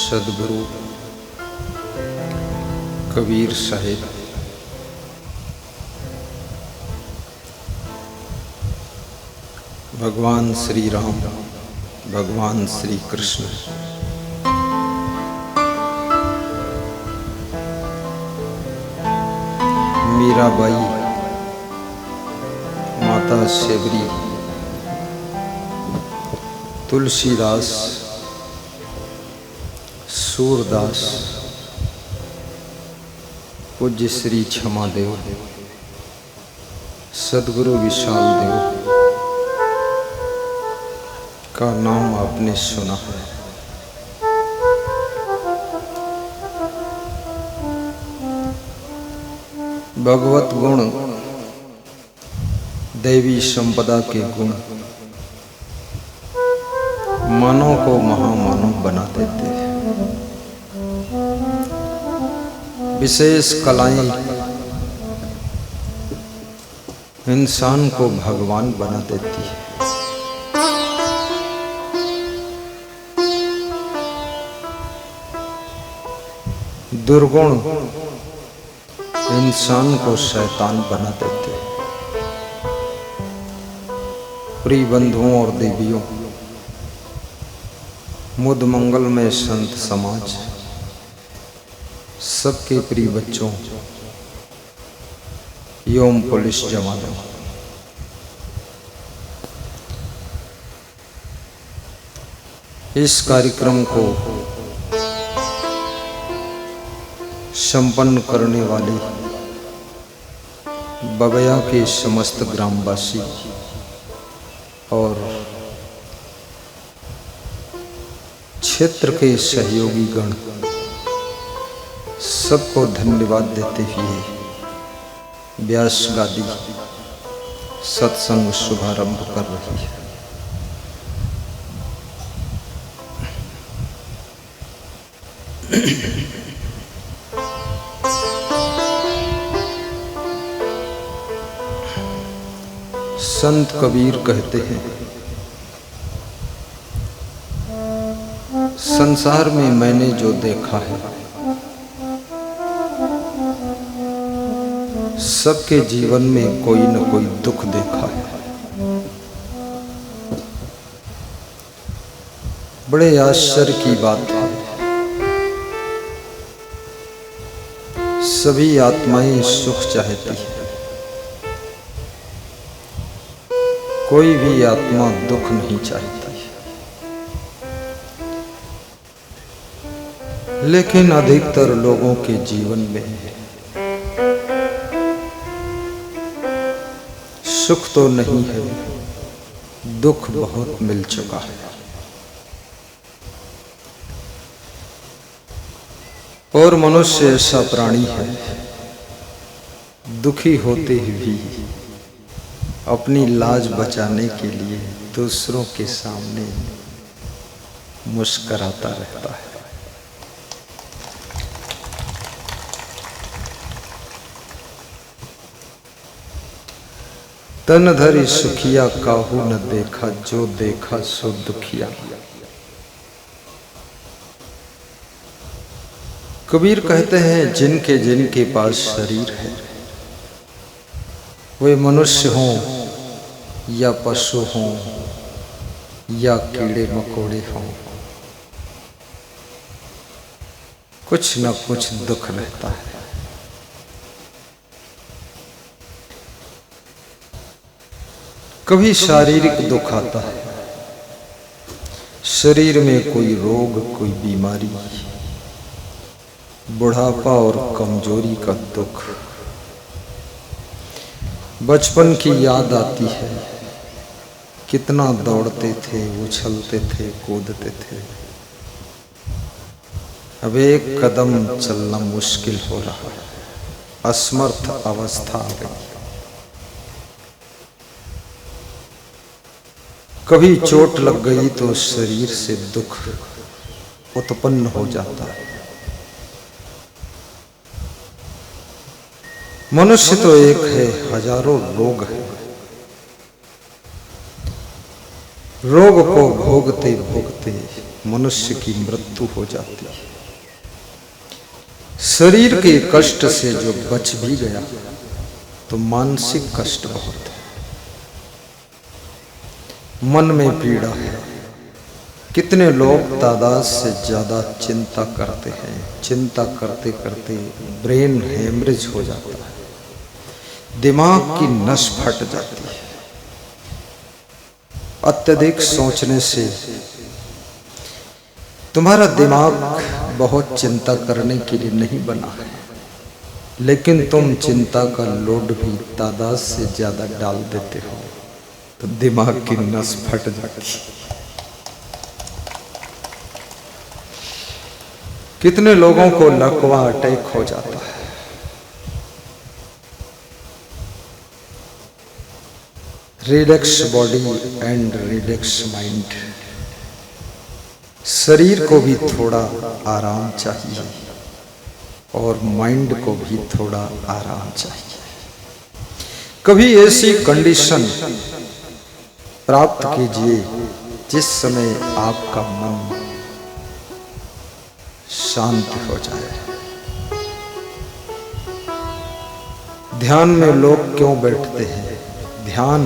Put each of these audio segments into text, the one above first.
सदगुरु कबीर साहिब भगवान श्री राम, भगवान श्री कृष्ण, मीराबाई, माता शेबरी, तुलसीदास, सूरदास, पूज्य श्री क्षमादेव, सदगुरु विशाल देव का नाम आपने सुना है। भगवत गुण, दैवी संपदा के गुण मानव को महामानव बना देते हैं। विशेष कलाएं इंसान को भगवान बना देती है। दुर्गुण इंसान को शैतान बना देते हैं। प्रिय बंधुओं और देवियों, मुद मंगल में संत समाज, सबके प्रिय बच्चों एवं पुलिस जवानों, इस कार्यक्रम को संपन्न करने वाले बगया के समस्त ग्रामवासी और क्षेत्र के सहयोगी गण सबको धन्यवाद देते हुए व्यास गादी सत्संग शुभारंभ कर रही है। संत कबीर कहते हैं, संसार में मैंने जो देखा है सबके जीवन में कोई न कोई दुख देखा है। बड़े आश्चर्य की बात है, सभी आत्माएं सुख चाहती है, कोई भी आत्मा दुख नहीं चाहती। लेकिन अधिकतर लोगों के जीवन में सुख तो नहीं है, दुख बहुत मिल चुका है। और मनुष्य ऐसा प्राणी है, दुखी होते भी अपनी लाज बचाने के लिए दूसरों के सामने मुस्कुराता रहता है। तन धरि सुखिया काहू न देखा, जो देखा सो दुखिया। कबीर कहते हैं, जिनके जिनके पास शरीर है, वे मनुष्य हों या पशु हों या कीड़े मकोड़े हों, कुछ न कुछ दुख रहता है। कभी शारीरिक दुख आता है, शरीर में कोई रोग, कोई बीमारी, बुढ़ापा और कमजोरी का दुख। बचपन की याद आती है, कितना दौड़ते थे, उछलते थे, कूदते थे। अब एक कदम चलना मुश्किल हो रहा है, असमर्थ अवस्था आ गई। कभी चोट लग गई तो शरीर से दुख उत्पन्न हो जाता है। मनुष्य तो एक है, हजारों रोग है। रोग को भोगते भोगते मनुष्य की मृत्यु हो जाती है। शरीर के कष्ट से जो बच भी गया तो मानसिक कष्ट बहुत है, मन में पीड़ा है। कितने लोग तादाद से ज्यादा चिंता करते हैं, चिंता करते करते ब्रेन हेमरेज हो जाता है, दिमाग की नस फट जाती है। अत्यधिक सोचने से तुम्हारा दिमाग बहुत चिंता करने के लिए नहीं बना है, लेकिन तुम चिंता का लोड भी तादाद से ज्यादा डाल देते हो तो दिमाग की नस फट जाती है। कितने लोगों को लकवा अटैक हो जाता है। Relax body and relax mind. शरीर को भी थोड़ा आराम चाहिए और माइंड को भी थोड़ा आराम चाहिए। कभी ऐसी कंडीशन प्राप्त कीजिए जिस समय आपका मन शांत हो जाए। ध्यान में लोग क्यों बैठते हैं? ध्यान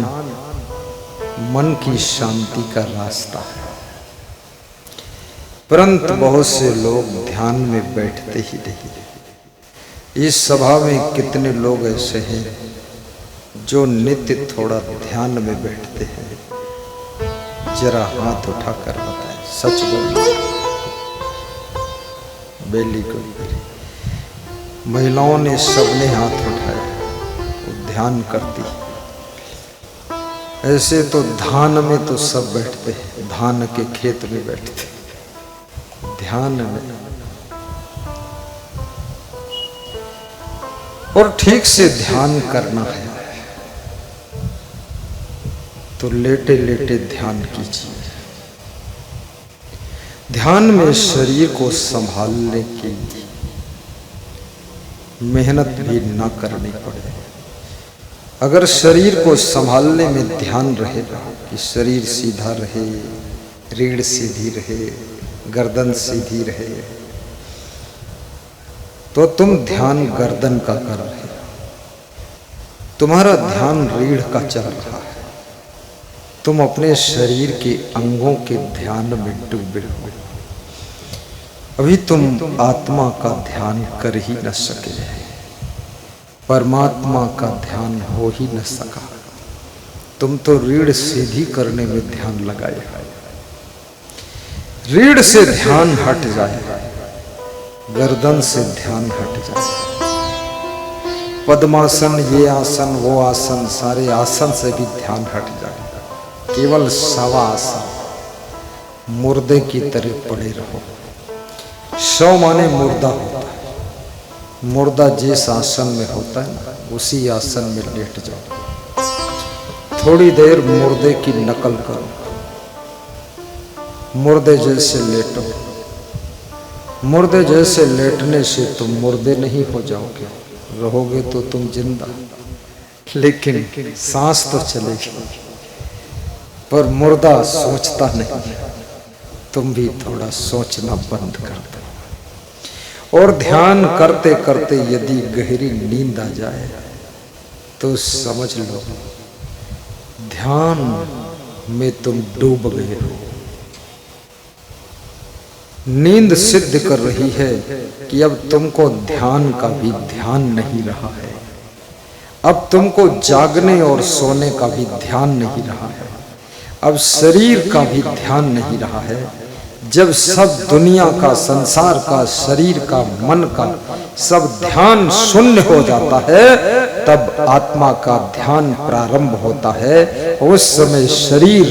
मन की शांति का रास्ता है, परंतु बहुत से लोग ध्यान में बैठते ही नहीं। इस सभा में कितने लोग ऐसे हैं जो नित्य थोड़ा ध्यान में बैठते हैं? जरा हाथ उठाकर बताएं, सच बोलिए। बेली को महिलाओं ने सबने हाथ उठाया, वो ध्यान करती। ऐसे तो धान में तो सब बैठते हैं, धान के खेत में बैठते, ध्यान में। और ठीक से ध्यान करना है तो लेटे लेटे ध्यान कीजिए। ध्यान में शरीर को संभालने की मेहनत भी ना करनी पड़े। अगर शरीर को संभालने में ध्यान रहेगा कि शरीर सीधा रहे, रीढ़ सीधी रहे, गर्दन सीधी रहे, तो तुम ध्यान गर्दन का कर रहे हो, तुम्हारा ध्यान रीढ़ का चल रहा है, तुम अपने शरीर के अंगों के ध्यान में डूबे हो। अभी तुम आत्मा का ध्यान कर ही न सके, परमात्मा का ध्यान हो ही न सका। तुम तो रीढ़ सीधी करने में ध्यान लगाए, रीढ़ से ध्यान हट जाए, गर्दन से ध्यान हट जाए, पद्मासन, ये आसन, वो आसन, सारे आसन से भी ध्यान हट जाए, केवल शवा आसन मुर्दे की तरह पड़े रहो। शव माने मुर्दा होता है, मुर्दा जिस आसन में होता है ना, उसी आसन में लेट जाओ। थोड़ी देर मुर्दे की नकल करो, मुर्दे जैसे लेटो। मुर्दे जैसे लेटने से तुम मुर्दे नहीं हो जाओगे, रहोगे तो तुम जिंदा, लेकिन सांस तो चलेगी, पर मुर्दा सोचता नहीं। तुम भी थोड़ा सोचना बंद कर दो और ध्यान करते करते यदि गहरी नींद आ जाए तो समझ लो ध्यान में तुम डूब गए हो। नींद सिद्ध कर रही है कि अब तुमको ध्यान का भी ध्यान नहीं रहा है, अब तुमको जागने और सोने का भी ध्यान नहीं रहा है, अब शरीर का भी ध्यान नहीं रहा है। जब सब दुनिया का, संसार का, शरीर का, मन का सब ध्यान शून्य हो जाता है, तब आत्मा का ध्यान प्रारंभ होता है। उस समय शरीर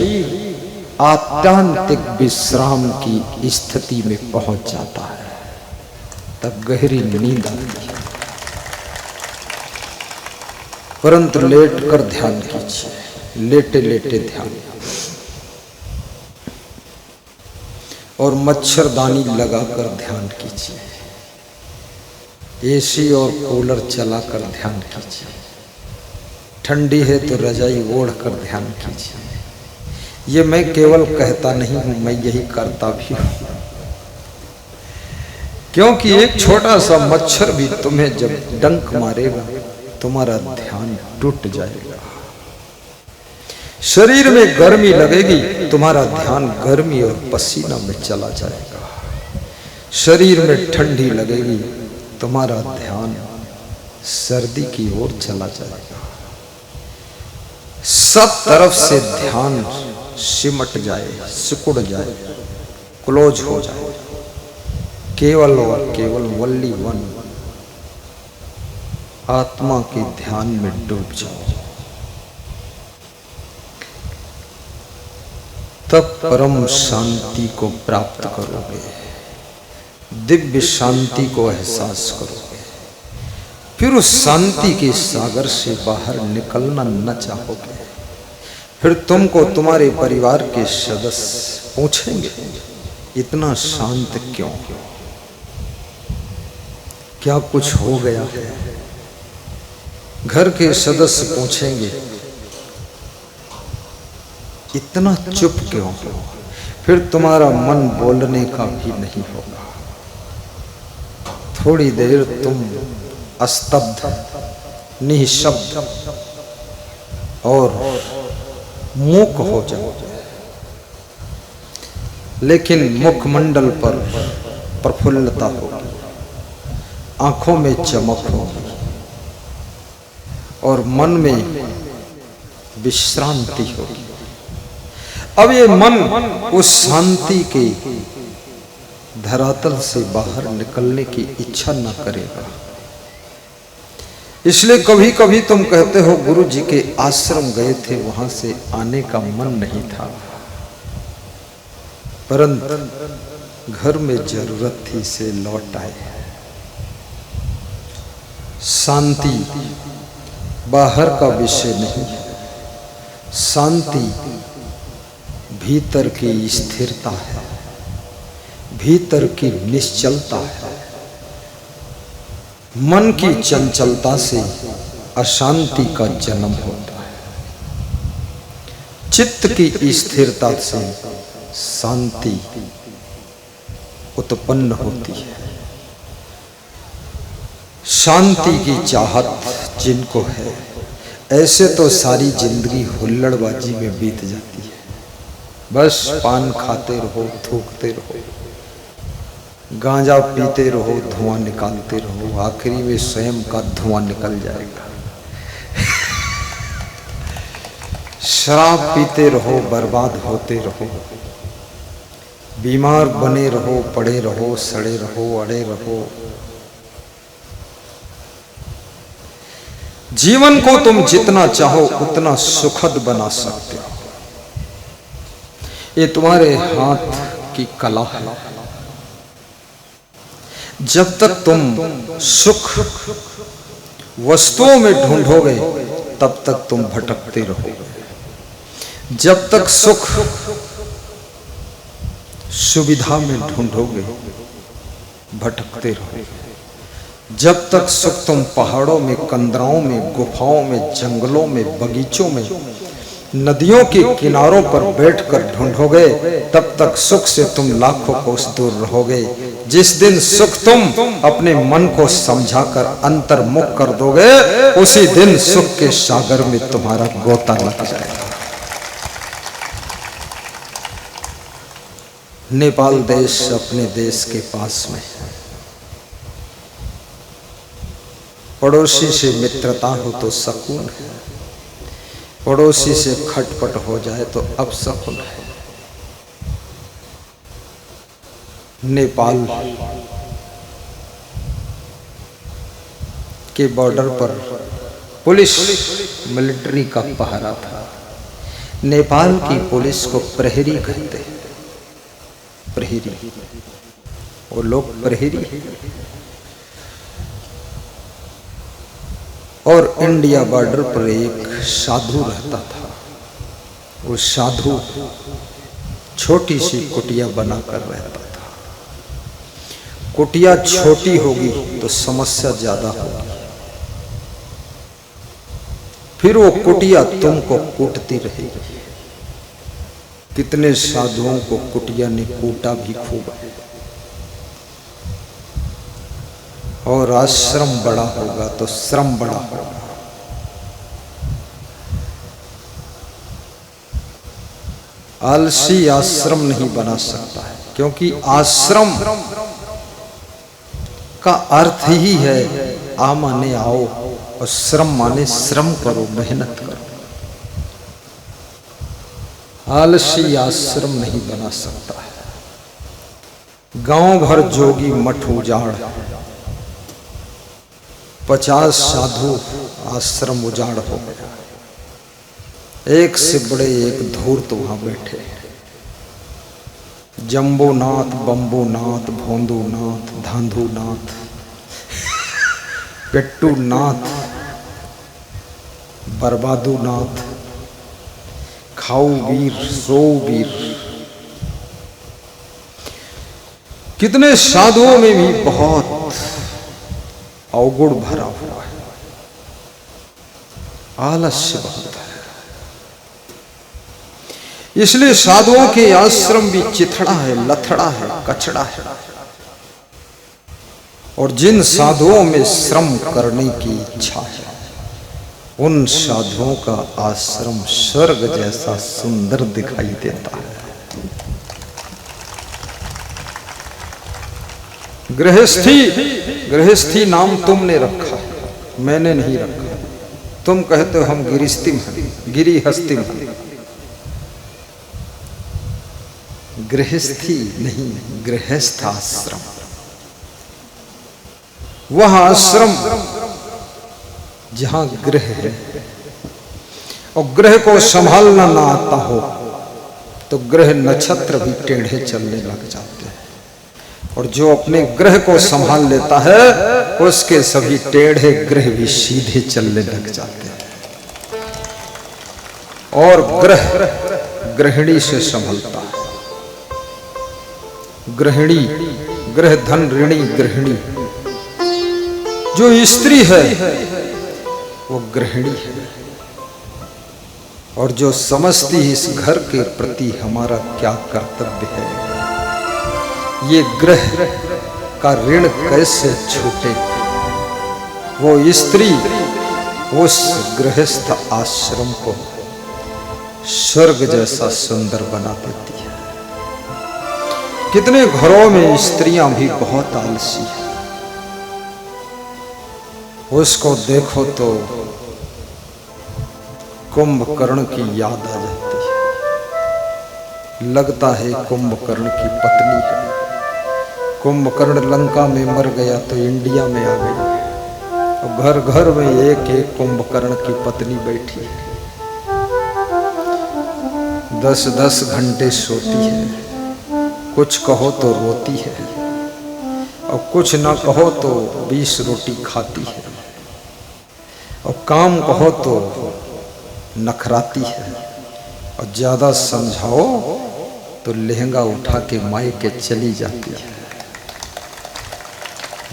आत्यांतिक विश्राम की स्थिति में पहुंच जाता है, तब गहरी नींद आती है। परंतु लेट कर ध्यान कीजिए, लेटे लेटे ध्यान, और मच्छरदानी लगाकर ध्यान कीजिए, एसी और कूलर चलाकर ध्यान कीजिए, ठंडी है तो रजाई ओढ़कर ध्यान कीजिए, ये मैं केवल कहता नहीं हूं, मैं यही करता भी हूं। क्योंकि एक छोटा सा मच्छर भी तुम्हें जब डंक मारेगा, तुम्हारा ध्यान टूट जाएगा। शरीर में गर्मी लगेगी, तुम्हारा ध्यान गर्मी और पसीना में चला जाएगा। शरीर में ठंडी लगेगी, तुम्हारा ध्यान सर्दी की ओर चला जाएगा। सब तरफ से ध्यान सिमट जाए, सिकुड़ जाए, क्लोज हो जाए। केवल और केवल वल्ली वन आत्मा के ध्यान में डूब जाओ, तब परम शांति को प्राप्त करोगे, दिव्य शांति को एहसास करोगे। फिर उस शांति के सागर से बाहर निकलना न चाहोगे। फिर तुमको तुम्हारे परिवार के सदस्य पूछेंगे, इतना शांत क्यों? क्या कुछ हो गया है? घर के सदस्य पूछेंगे, इतना चुप क्यों हो? फिर तुम्हारा मन बोलने का भी नहीं होगा। थोड़ी देर तुम स्तब्ध, निःशब्द और मूक हो जाओगे, लेकिन मुखमंडल पर प्रफुल्लता होगी, आंखों में चमक होगी और मन में विश्रांति होगी। अब ये मन उस शांति के धरातल से बाहर निकलने की इच्छा न करेगा। इसलिए कभी कभी तुम कहते हो, गुरु जी के आश्रम गए थे, वहां से आने का मन नहीं था, परंतु घर में जरूरत थी से लौट आए। शांति बाहर का विषय नहीं है, शांति भीतर की स्थिरता है, भीतर की निश्चलता है। मन की चंचलता से अशांति का जन्म होता है, चित्त की स्थिरता से शांति उत्पन्न होती है। शांति की चाहत जिनको है, ऐसे तो सारी जिंदगी हुल्लड़बाजी में बीत जाती है। बस पान खाते रहो, थूकते रहो, गांजा पीते रहो, धुआं निकालते रहो, आखिरी में स्वयं का धुआं निकल जाएगा। शराब पीते रहो, बर्बाद होते रहो, बीमार बने रहो, पड़े रहो, सड़े रहो, अड़े रहो। जीवन को तुम जितना चाहो उतना सुखद बना सकते हो। ये तुम्हारे हाथ की कला है। जब तक तुम सुख वस्तुओं में ढूंढोगे, तब तक तुम भटकते रहोगे। जब तक सुख सुविधा में ढूंढोगे, भटकते रहोगे। जब तक सुख तुम पहाड़ों में, कंदराओं में, गुफाओं में, जंगलों में, बगीचों में, नदियों के किनारों पर बैठकर ढूंढोगे, तब तक सुख से तुम लाखों कोस दूर रहोगे। जिस दिन सुख तुम अपने मन को समझाकर अंतर्मुख कर दोगे, उसी दिन सुख के सागर में तुम्हारा गोता लग जाएगा। नेपाल देश अपने देश के पास में, पड़ोसी से मित्रता हो तो सकून है, पड़ोसी से खटपट हो जाए तो अपशकुन है। नेपाल के बॉर्डर पर पुलिस मिलिट्री का पहरा था। नेपाल की पुलिस को प्रहरी कहते हैं, प्रहरी, वो लोग प्रहरी। और इंडिया बॉर्डर पर एक साधु रहता था। वो साधु छोटी सी कुटिया बनाकर रहता था। कुटिया छोटी होगी तो समस्या ज्यादा होगी। फिर वो कुटिया तुमको कूटती रहेगी। कितने साधुओं को कुटिया ने कूटा भी खूब, और आश्रम बड़ा होगा तो श्रम बड़ा होगा। आलसी आश्रम नहीं बना सकता है, क्योंकि आश्रम का अर्थ ही है आ माने आओ, और श्रम माने श्रम करो, मेहनत करो। आलसी आश्रम नहीं बना सकता है। गांव भर जोगी मठ उजाड़, 50 साधु आश्रम उजाड़ हो गया। एक से बड़े एक धूर्त वहां बैठे, जम्बोनाथ, बम्बोनाथ, भोंदूनाथ, धांधुनाथ, पेट्टूनाथ, बर्बादूनाथ, खाऊवीर, सोवीर। कितने साधुओं में भी बहुत अवगुण भरा हुआ है, आलस्य बहुत है। इसलिए साधुओं के आश्रम भी चिथड़ा है, लथड़ा है, कचड़ा है। और जिन साधुओं में श्रम करने की इच्छा है, उन साधुओं का आश्रम स्वर्ग जैसा सुंदर दिखाई देता है। गृहस्थी नाम तुमने रखा है, मैंने नहीं रखा। तुम कहते हो हम गिरिहस्थी हैं। गृहस्थी नहीं, गृहस्थ आश्रम। वह आश्रम जहां गृह है और गृह को संभालना ना आता हो तो गृह नक्षत्र भी टेढ़े चलने लग जाते हैं, और जो अपने ग्रह को संभाल लेता है उसके सभी टेढ़े ग्रह भी सीधे चलने लग जाते हैं। और ग्रह गृहिणी से संभलता है। गृहिणी, ग्रह धन ऋणी गृहिणी। जो स्त्री है वो गृहिणी है, और जो समझती है इस घर के प्रति हमारा क्या कर्तव्य है, ये ग्रह का ऋण कैसे छूटे, वो स्त्री उस गृहस्थ आश्रम को स्वर्ग जैसा सुंदर बना देती है। कितने घरों में स्त्रियां भी बहुत आलसी है, उसको देखो तो कुंभकर्ण की याद आ जाती है। लगता है कुंभकर्ण की पत्नी है। कुंभकर्ण लंका में मर गया तो इंडिया में आ गई, और घर घर में एक एक कुंभकर्ण की पत्नी बैठी है। 10-10 घंटे सोती है, कुछ कहो तो रोती है, और कुछ ना कहो तो 20 रोटी खाती है, और काम कहो तो नखराती है, और ज्यादा समझाओ तो लहंगा उठा के मायके चली जाती है।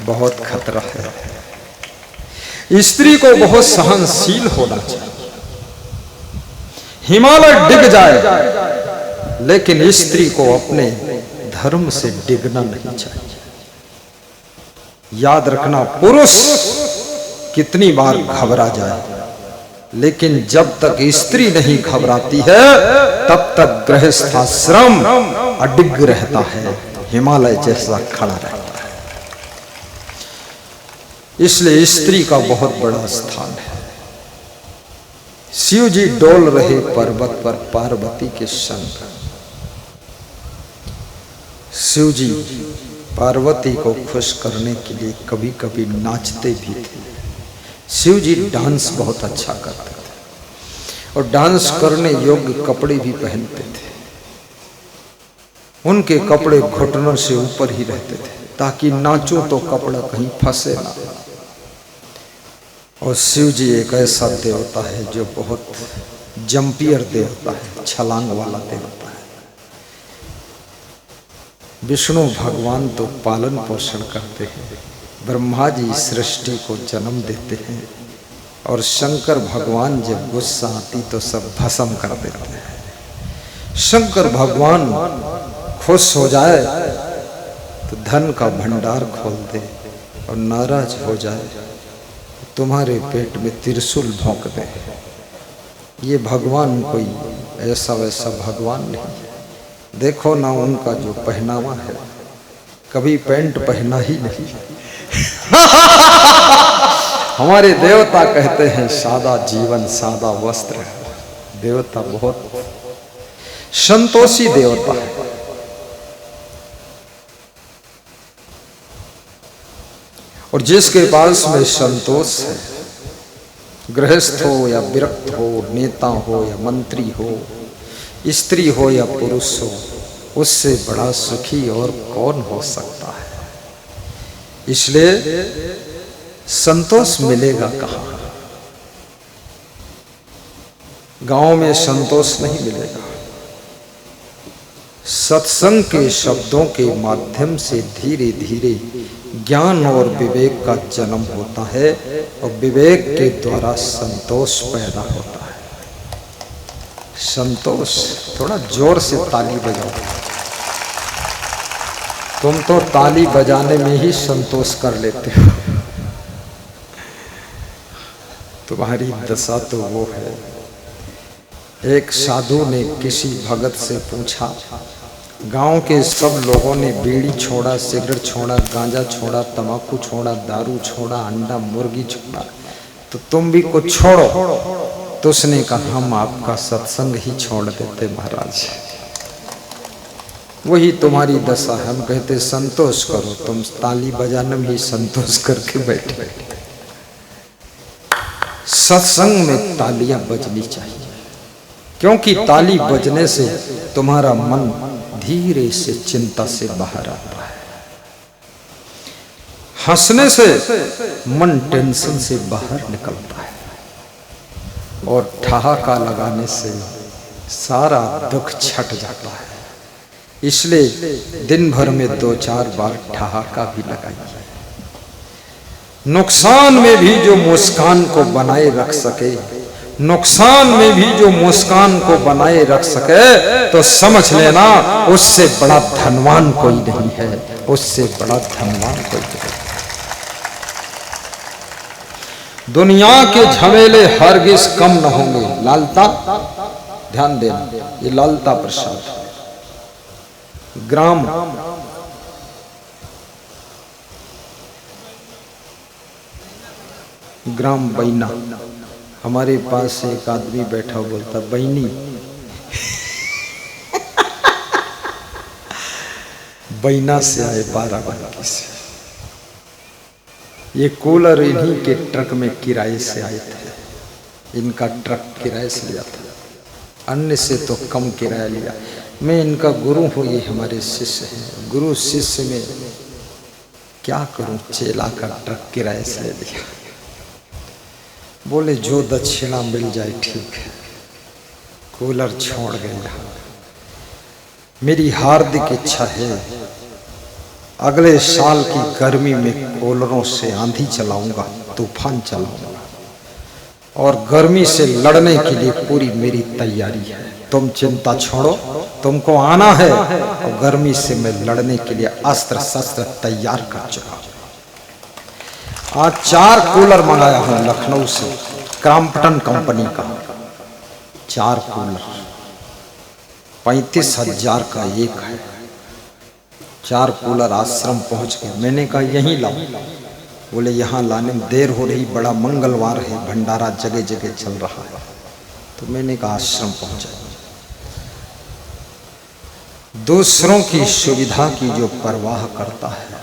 बहुत खतरा है। स्त्री को बहुत सहनशील होना चाहिए। हिमालय डिग जाए लेकिन स्त्री को अपने धर्म से डिगना नहीं चाहिए। याद रखना, पुरुष कितनी बार घबरा जाए, लेकिन जब तक स्त्री नहीं घबराती है तब तक गृहस्थाश्रम अडिग रहता है, हिमालय जैसा खड़ा रहता है। इसलिए स्त्री का बहुत बड़ा स्थान है। शिव जी डोल रहे पर्वत पर पार्वती के संग। शिव जी पार्वती को खुश करने के लिए कभी कभी नाचते भी थे। शिव जी डांस बहुत अच्छा करते थे और डांस करने योग्य कपड़े भी पहनते थे। उनके कपड़े घुटनों से ऊपर ही रहते थे ताकि नाचो तो कपड़ा कहीं फंसे ना। और शिव जी एक ऐसा देवता है जो बहुत जंपियर देवता है, छलांग वाला देवता है। विष्णु भगवान तो पालन पोषण करते हैं, ब्रह्मा जी सृष्टि को जन्म देते हैं, और शंकर भगवान जब गुस्सा आती तो सब भस्म कर देते हैं। शंकर भगवान खुश हो जाए तो धन का भंडार खोल दे, और नाराज हो जाए तो तुम्हारे पेट में त्रिशूल भोंक दे। ये भगवान कोई ऐसा वैसा भगवान नहीं। देखो ना उनका जो पहनावा है, कभी पैंट पहना ही नहीं। हमारे देवता कहते हैं सादा जीवन सादा वस्त्र। देवता बहुत संतोषी देवता है। और जिसके पास में संतोष है, गृहस्थ हो या विरक्त हो, नेता हो या मंत्री हो, स्त्री हो या पुरुष हो, उससे बड़ा सुखी और कौन हो सकता है। इसलिए संतोष मिलेगा कहाँ? गांव में संतोष नहीं मिलेगा। सत्संग के शब्दों के माध्यम से धीरे धीरे ज्ञान और विवेक का जन्म होता है, और विवेक के द्वारा संतोष पैदा होता है। संतोष, थोड़ा जोर से ताली बजाओ। तुम तो ताली बजाने में ही संतोष कर लेते हो। तुम्हारी दशा तो वो है। एक साधु ने किसी भगत से पूछा, गांव के सब लोगों ने बीड़ी छोड़ा, सिगरेट छोड़ा, गांजा छोड़ा, तंबाकू छोड़ा, दारू छोड़ा, अंडा मुर्गी छोड़ा, तो तुम भी कुछ छोड़ो। तो उसने कहा, हम आपका सत्संग ही छोड़ देते महाराज। वही तुम्हारी दशा है। हम कहते संतोष करो, तुम ताली बजाने में ही संतोष करके बैठे। सत्संग में तालियां बजनी चाहिए, क्योंकि ताली बजने से तुम्हारा मन धीरे से चिंता से बाहर आता है। हंसने से मन टेंशन से बाहर निकलता है, और ठहाका लगाने से सारा दुख छट जाता है। इसलिए दिन भर में 2-4 बार ठहाका भी लगाइए। नुकसान में भी जो मुस्कान को बनाए रख सके, नुकसान में भी जो मुस्कान को बनाए रख सके, तो समझ लेना उससे बड़ा धनवान कोई नहीं है। उससे बड़ा धनवान कोई नहीं। दुनिया के झमेले हरगिज कम न होंगे। लालता, ध्यान देना, ये लालता प्रसाद ग्राम ग्राम बैना। हमारे पास एक आदमी बैठा बोलता, बैनी बैना से आए बाराबंकी से। ये कूलर इन्हीं के ट्रक में किराए से आए थे। इनका ट्रक किराए से लिया था, अन्य से तो कम किराया लिया। मैं इनका गुरु हूँ, ये हमारे शिष्य हैं। गुरु शिष्य में क्या करूं, चेला का ट्रक किराए से ले लिया। बोले जो दक्षिणा मिल जाए ठीक है। कूलर छोड़ गया। मेरी हार्दिक इच्छा है अगले साल की गर्मी में कूलरों से आंधी चलाऊंगा, तूफान चलाऊंगा, और गर्मी से लड़ने के लिए पूरी मेरी तैयारी है। तुम चिंता छोड़ो, तुमको आना है, और गर्मी से मैं लड़ने के लिए अस्त्र शस्त्र तैयार कर चुका। आज 4 कूलर मंगाया हूं लखनऊ से, क्रॉम्पटन कंपनी का 4 कूलर, 35,000 का एक है। 4 कूलर आश्रम पहुंच गए। मैंने कहा यहीं लाओ। बोले यहाँ लाने में देर हो रही, बड़ा मंगलवार है, भंडारा जगह जगह चल रहा है। तो मैंने कहा आश्रम पहुंचा। दूसरों की सुविधा की जो परवाह करता है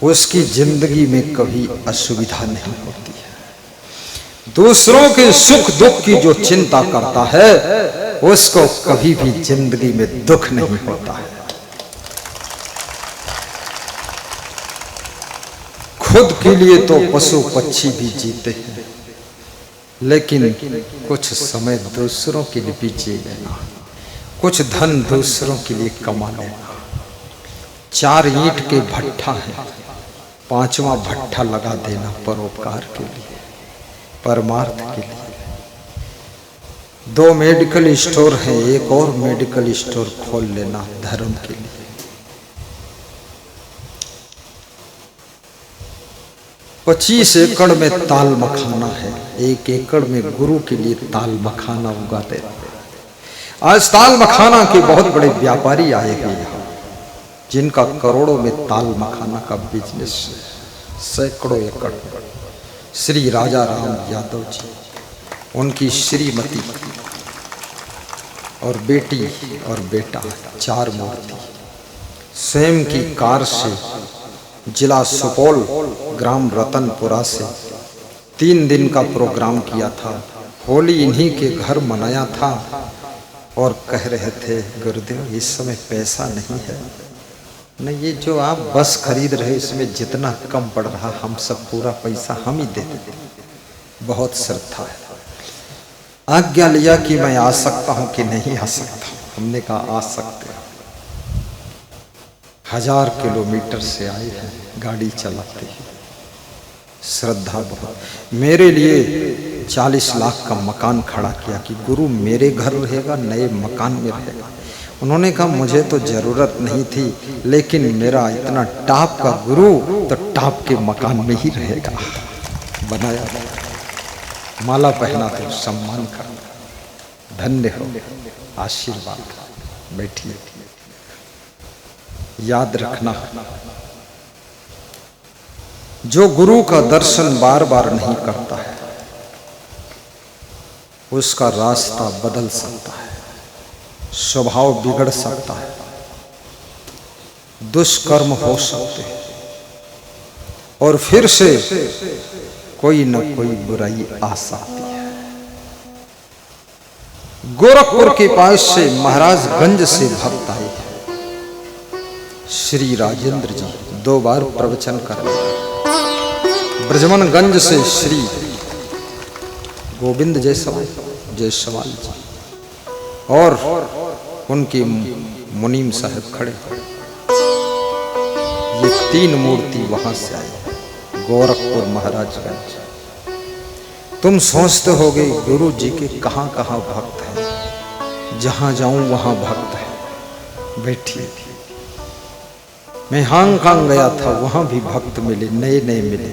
उसकी जिंदगी में कभी असुविधा नहीं होती है। दूसरों के सुख दुख की जो चिंता करता है उसको कभी भी जिंदगी में दुख नहीं होता है। खुद के लिए तो पशु पक्षी भी जीते हैं, लेकिन कुछ समय दूसरों के लिए भी जी लेना, कुछ धन दूसरों के लिए कमा लेना। 4 ईंट के भट्ठा है, 5वां भट्ठा लगा देना परोपकार के लिए, परमार्थ के लिए। 2 मेडिकल स्टोर हैं, एक और मेडिकल स्टोर खोल लेना धर्म के लिए। 25 एकड़ में ताल मखाना है, 1 एकड़ में गुरु के लिए ताल मखाना उगाते। आज ताल मखाना के बहुत बड़े व्यापारी आए हैं यहाँ, जिनका करोड़ों में ताल मखाना का बिजनेस है, सैकड़ों एकड़। श्री राजा राम यादव जी, उनकी श्रीमती और बेटी और बेटा, 4 मूर्ति स्वयं की कार से जिला सुपौल ग्राम रतनपुरा से 3 दिन का प्रोग्राम किया था। होली इन्हीं के घर मनाया था और कह रहे थे गुरुदेव इस समय पैसा नहीं है, नहीं ये जो आप बस खरीद रहे इसमें जितना कम पड़ रहा हम सब पूरा पैसा हम ही दे देते। बहुत श्रद्धा है। आज्ञा लिया कि मैं आ सकता हूं कि नहीं आ सकता। हमने कहा आ सकते हैं। 1000 किलोमीटर से आए हैं गाड़ी चलाते ही। श्रद्धा बहुत। मेरे लिए 40 लाख का मकान खड़ा किया कि गुरु मेरे घर रहेगा, नए मकान में रहेगा। उन्होंने कहा मुझे तो जरूरत नहीं थी, लेकिन मेरा इतना टॉप का गुरु तो टॉप के मकान में ही रहेगा। बनाया, माला पहना तो सम्मान करना। धन्य हो, आशीर्वाद। बैठिए। याद रखना, जो गुरु का दर्शन बार बार नहीं करता है उसका रास्ता बदल सकता है, स्वभाव बिगड़ सकता है, दुष्कर्म हो सकते हैं और फिर से कोई न कोई बुराई आ सकती है। गोरखपुर के पास से महाराजगंज से भक्त आए हैं। श्री राजेंद्र जी 2 बार प्रवचन कर रहे हैं। ब्रजमनगंज से श्री गोविंद जायसवाल जी और उनके मुनीम साहब खड़े। ये 3 मूर्ति वहां से आई, गोरखपुर महाराजगंज। तुम सोचते होगे गुरु जी के कहां कहां भक्त हैं, जहां जाऊं वहां भक्त है। बैठिए। मैं हांगकांग गया था, वहां भी भक्त मिले, नए नए मिले।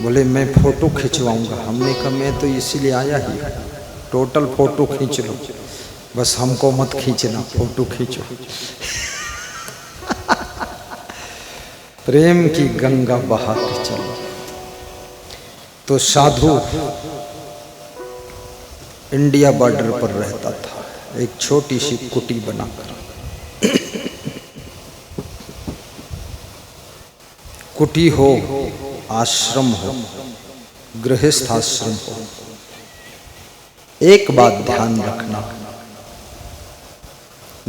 बोले मैं फोटो खिंचवाऊंगा। हमने कहा मैं तो इसीलिए आया ही, टोटल फोटो खींच लो, बस हमको मत खींचना, फोटो खींचो। प्रेम की गंगा बहा के चलो। तो साधु इंडिया बॉर्डर पर रहता था, एक छोटी सी कुटी बनाकर। कुटी हो, आश्रम हो, गृहस्थ आश्रम हो, एक बात ध्यान रखना,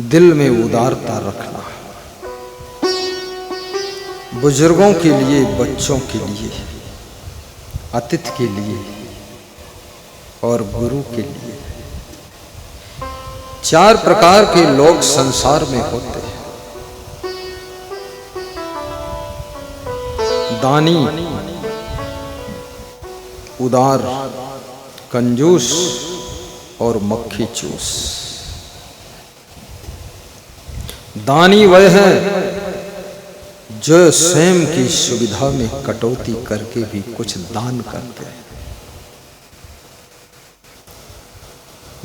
दिल में उदारता रखना। बुजुर्गों के लिए, बच्चों के लिए, अतिथि के लिए और गुरु के लिए। 4 प्रकार के लोग संसार में होते हैं। दानी, उदार, कंजूस और मक्खी चूस। दानी वह है जो स्वयं की सुविधा में कटौती करके भी कुछ दान करते हैं।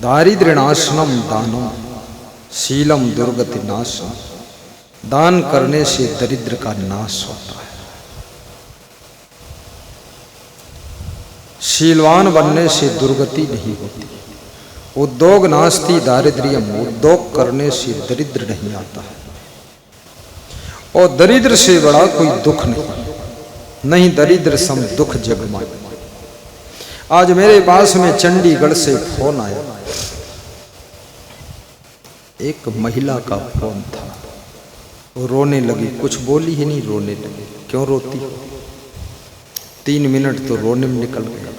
दारिद्र्यनाशनम दानम शीलम दुर्गति नाशम। दान करने से दरिद्र का नाश होता है। शीलवान बनने से दुर्गति नहीं होती। उद्योग नास्ति दारिद्र्यम। उद्योग करने से दरिद्र नहीं आता है। और दरिद्र से बड़ा कोई दुख नहीं। दरिद्र सम दुख जग माय। आज मेरे पास में चंडीगढ़ से फोन आया, एक महिला का फोन था। वो रोने लगी, कुछ बोली ही नहीं, रोने लगी। क्यों रोती हो? 3 मिनट तो रोने में निकल गया।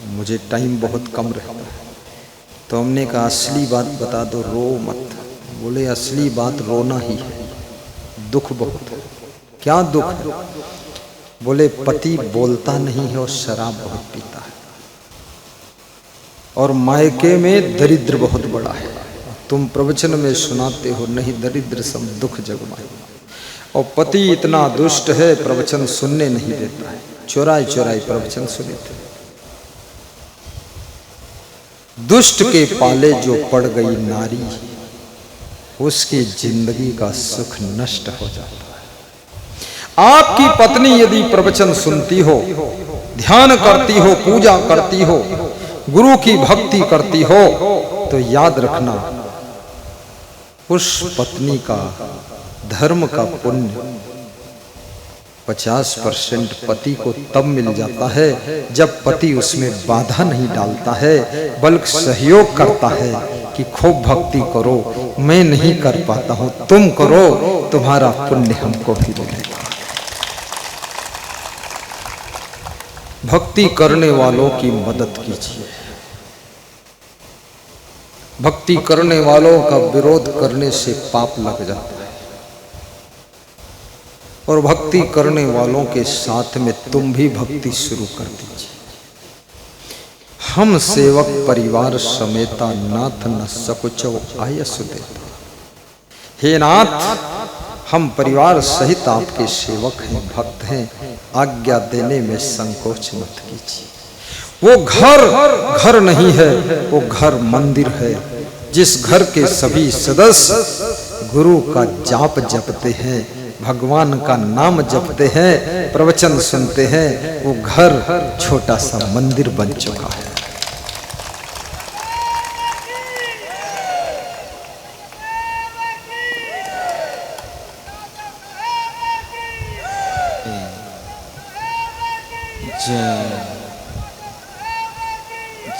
मुझे टाइम बहुत कम रहता है, तो हमने कहा असली बात बता दो, रो मत। बोले असली बात रोना ही है, दुख बहुत है। क्या दुख है? बोले पति बोलता नहीं है और शराब बहुत पीता है। और मायके में दरिद्र बहुत बड़ा है। तुम प्रवचन में सुनाते हो नहीं दरिद्र सब दुख जगमाए, और पति इतना दुष्ट है प्रवचन सुनने नहीं देता है, चुराए चुराए प्रवचन सुने थे। दुष्ट के पाले जो पड़ गई नारी, उसकी जिंदगी का सुख नष्ट हो जाता है। आपकी पत्नी यदि प्रवचन सुनती हो, ध्यान करती हो, पूजा करती हो, गुरु की भक्ति करती हो, तो याद रखना उस पत्नी का धर्म का पुण्य 50% पति को तब मिल जाता है जब पति उसमें बाधा नहीं डालता है, बल्कि सहयोग करता है कि खूब भक्ति करो, मैं नहीं कर पाता हूं, तुम करो, तुम्हारा पुण्य हमको भी मिलेगा। भक्ति करने वालों की मदद कीजिए। भक्ति करने वालों का विरोध करने से पाप लग जाता है, और भक्ति करने वालों के साथ में तुम भी भक्ति शुरू कर दीजिए। हम सेवक परिवार समेता नाथ न सकुचो आयस देता। हे नाथ, हम परिवार सहित आपके सेवक हैं, भक्त हैं, आज्ञा देने में संकोच मत कीजिए। वो घर नहीं है, वो घर मंदिर है। जिस घर के सभी सदस्य गुरु का जाप जपते हैं, भगवान का नाम जपते हैं, प्रवचन सुनते हैं, वो घर छोटा सा मंदिर बन चुका है। जय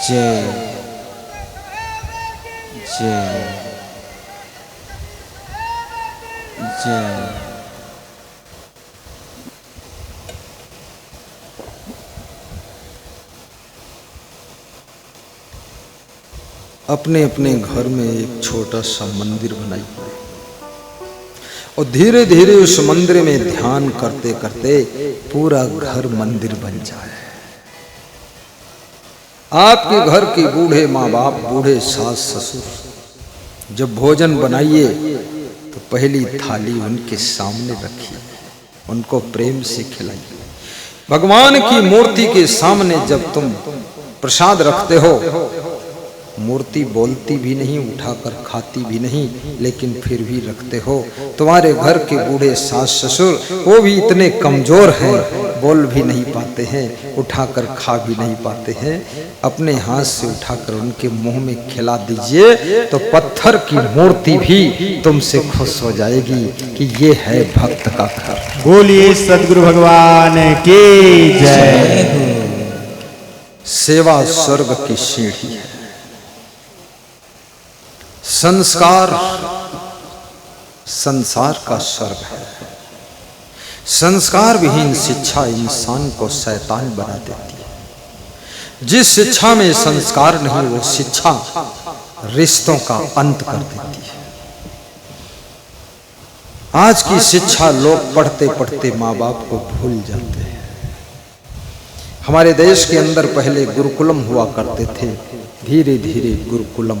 जय जय जय। अपने अपने घर में एक छोटा सा मंदिर बनाइए, और धीरे धीरे उस मंदिर में ध्यान करते करते पूरा घर मंदिर बन जाए। आपके घर के बूढ़े माँ बाप, बूढ़े सास ससुर जब भोजन बनाइए तो पहली थाली उनके सामने रखिए, उनको प्रेम से खिलाइए। भगवान की मूर्ति के सामने जब तुम प्रसाद रखते हो, मूर्ति बोलती भी नहीं, उठाकर खाती भी नहीं, लेकिन फिर भी रखते हो। तुम्हारे घर के बूढ़े सास ससुर वो भी इतने कमजोर हैं, बोल भी नहीं पाते हैं, उठाकर खा भी नहीं पाते हैं। अपने हाथ से उठाकर उनके मुंह में खिला दीजिए, तो पत्थर की मूर्ति भी तुमसे खुश हो जाएगी कि ये है भक्त का घर। बोलिए सद्गुरु भगवान की जय। सेवा स्वर्ग की सीढ़ी है। संस्कार संसार का स्वर्ग है। संस्कार विहीन शिक्षा इंसान को शैतान बना देती है। जिस शिक्षा में संस्कार नहीं, वो शिक्षा रिश्तों का अंत कर देती है। आज की शिक्षा लोग पढ़ते पढ़ते माँ बाप को भूल जाते हैं। हमारे देश के अंदर पहले गुरुकुलम हुआ करते थे, धीरे धीरे गुरुकुलम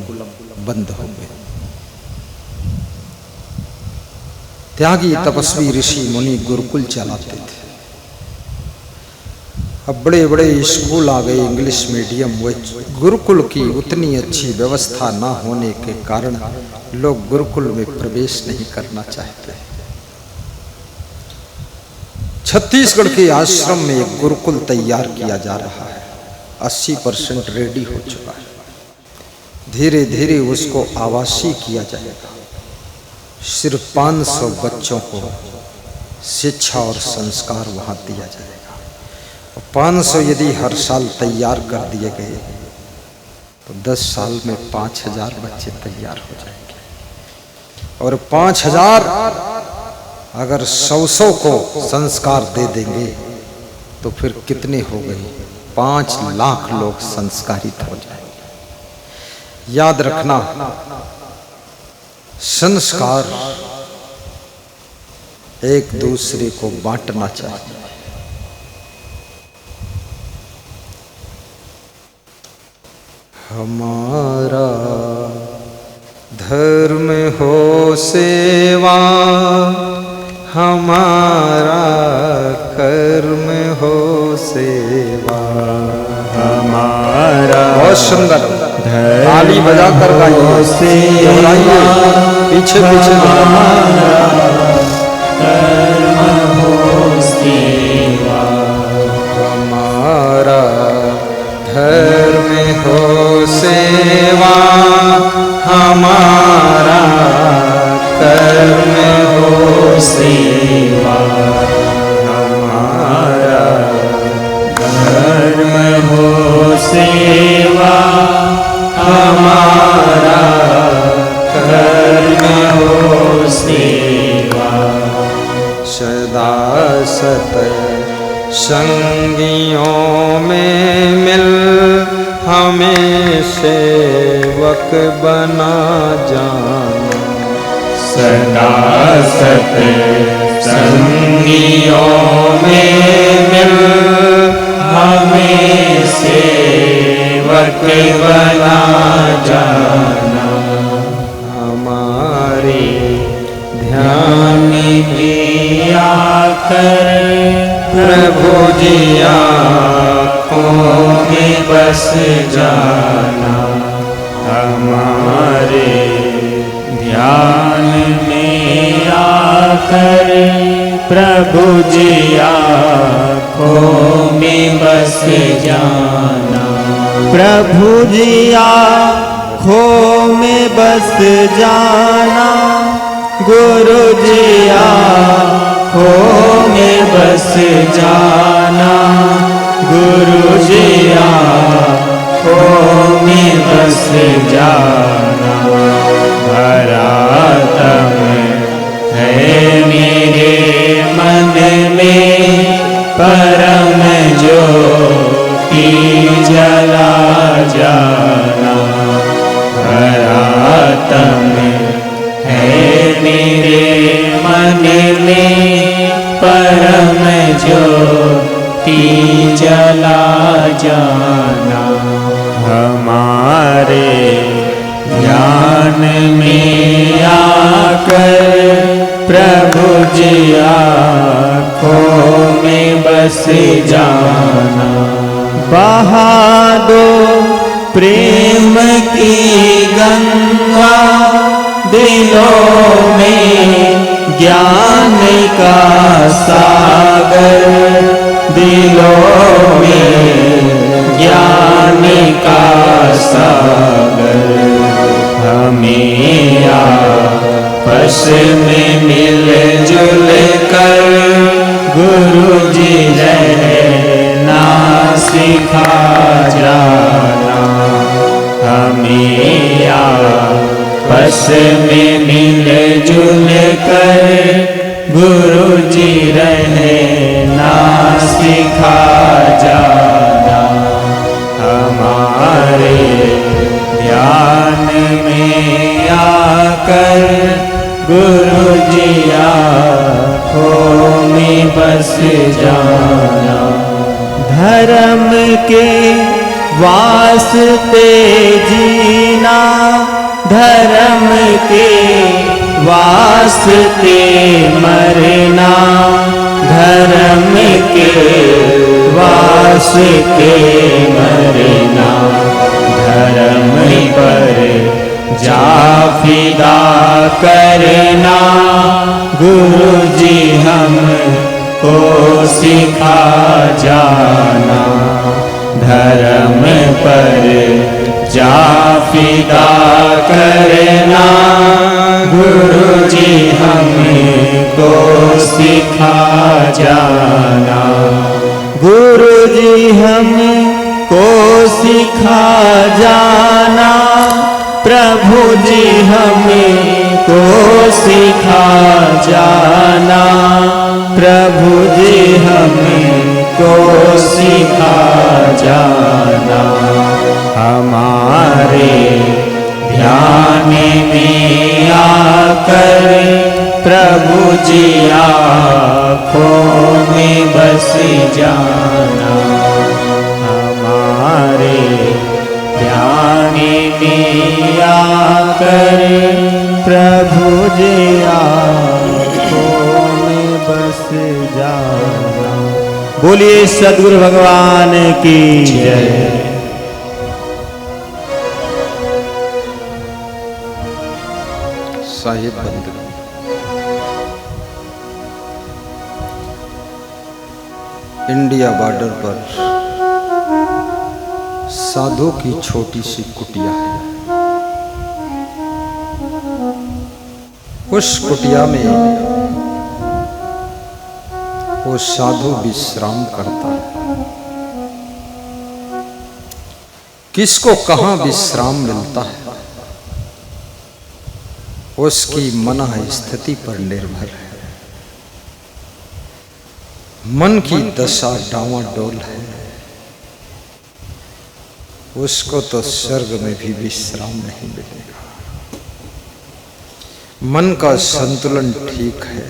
बंद हो गए। त्यागी तपस्वी ऋषि मुनि गुरुकुल चलाते थे। अब बड़े बड़े स्कूल आ गए इंग्लिश मीडियम। वो गुरुकुल की उतनी अच्छी व्यवस्था ना होने के कारण लोग गुरुकुल में प्रवेश नहीं करना चाहते। छत्तीसगढ़ के आश्रम में एक गुरुकुल तैयार किया जा रहा है, 80% रेडी हो चुका है। धीरे धीरे उसको आवासीय किया जाएगा। सिर्फ 500 बच्चों को शिक्षा और संस्कार वहां दिया जाएगा। और 500 यदि हर साल तैयार कर दिए गए तो 10 साल में 5000 बच्चे तैयार हो जाएंगे। और 5000 अगर 100 को संस्कार दे देंगे तो फिर कितने हो गए? 5 लाख लोग संस्कारित हो जाएंगे। याद रखना, संस्कार एक दूसरे को बांटना चाहिए। हमारा धर्म हो सेवा, हमारा कर्म हो सेवा। हमारा बहुत सुंदर, ताली बजा कर गाइए, दोहराइए, पीछे पीछे हमारा कर्म हो सेवा। हमारा धर्म हो सेवा, हमारा कर्म हो सेवा। हमारा धर्म हो सेवा, हमारा कर्म हो सेवा। सदा सत संगियों में मिल, हमें सेवक बना जाना। सदा सत संगियों में मिल, हमें सेवक बना जाना। हमारे ध्यान में आकर प्रभु जी आँखों में बस जाना। हमारे ध्यान में आकर प्रभु जी आँखों में बस जाना। प्रभु जी आँखों में बस जाना। गुरु जी आँखों में बस जाना। गुरु जी आँखों में बस जाना। भरातम है मेरे मन में, परम ज्योति जला जाना। भरातम है मेरे मन में, परम ज्योति जला जाना। हमारे ध्यान में आकर प्रभु जी आँखों में बस जाना। बहा दो प्रेम की गंगा दिलों में, ज्ञान का सागर दिलों में, ज्ञान का सागर। हमें आपस में मिल जुल कर गुरु जी रहना सिखा जाना। हमें आपस में मिल जुल कर गुरु जी रहना सिखा जाना। हमारे ध्यान में आकर गुरु जी आँखों में बस जाना। धर्म के वास्ते जीना, धर्म के वास्ते मरना। धर्म के वास्ते मरना। धर्म पर जा फिदा करना। गुरु जी हमको सिखा जाना। धर्म पर जा फिदा करना। गुरु जी हमको सिखा जाना। गुरु जी हमको सिखा जाना। प्रभु जी हमको सिखा जाना। प्रभु जी हमको सिखा जाना। हमारे ध्यान में आकर प्रभु जी आँखों में बस जाना। हमारे ध्यान में आकर प्रभु जी आँखों में बस जाना। बोलिए सद्गुरु भगवान की जय। साहिब बंदगी इंडिया बॉर्डर पर साधु की छोटी सी कुटिया है। उस कुटिया में वो साधु विश्राम करता है। किसको कहां विश्राम मिलता है उसकी मन स्थिति पर निर्भर है। मन की दशा डावाडोल है, उसको तो स्वर्ग में भी विश्राम नहीं मिलेगा। मन का संतुलन ठीक है,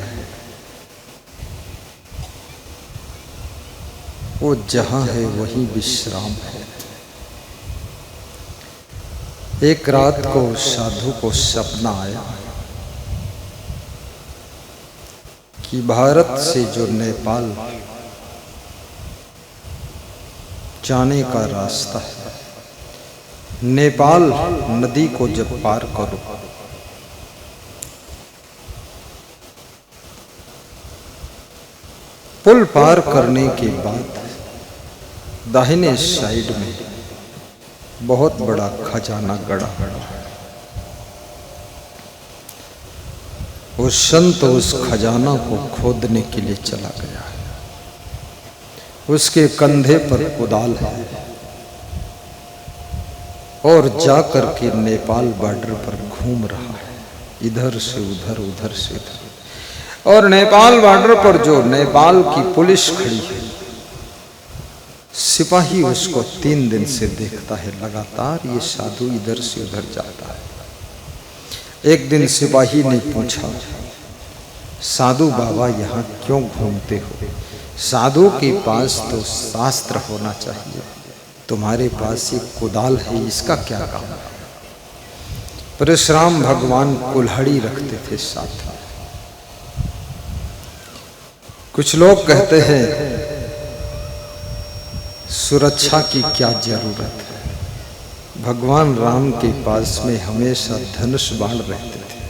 वो जहां है वहीं विश्राम है। एक रात को साधु को सपना आया कि भारत से जो नेपाल जाने का रास्ता है, नेपाल नदी को जब पार करो पुल पार करने के बाद दाहिने साइड में बहुत बड़ा खजाना गड़ा है। वो संत उस खजाना को खोदने के लिए चला गया है। उसके कंधे पर कुदाल है और जाकर के नेपाल बॉर्डर पर घूम रहा है, इधर से उधर उधर से इधर। और नेपाल बॉर्डर पर जो नेपाल की पुलिस खड़ी है, सिपाही उसको 3 दिन से देखता है लगातार, ये साधु इधर से उधर जाता है। एक दिन सिपाही ने पूछा, साधु बाबा यहाँ क्यों घूमते हो? साधु के पास तो शास्त्र होना चाहिए, तुम्हारे पास एक कुदाल है, इसका क्या काम है? परशुराम भगवान कुल्हाड़ी रखते थे साथ में। कुछ लोग कहते हैं सुरक्षा की क्या जरूरत है, भगवान राम के पास में हमेशा धनुष बाण रहते थे,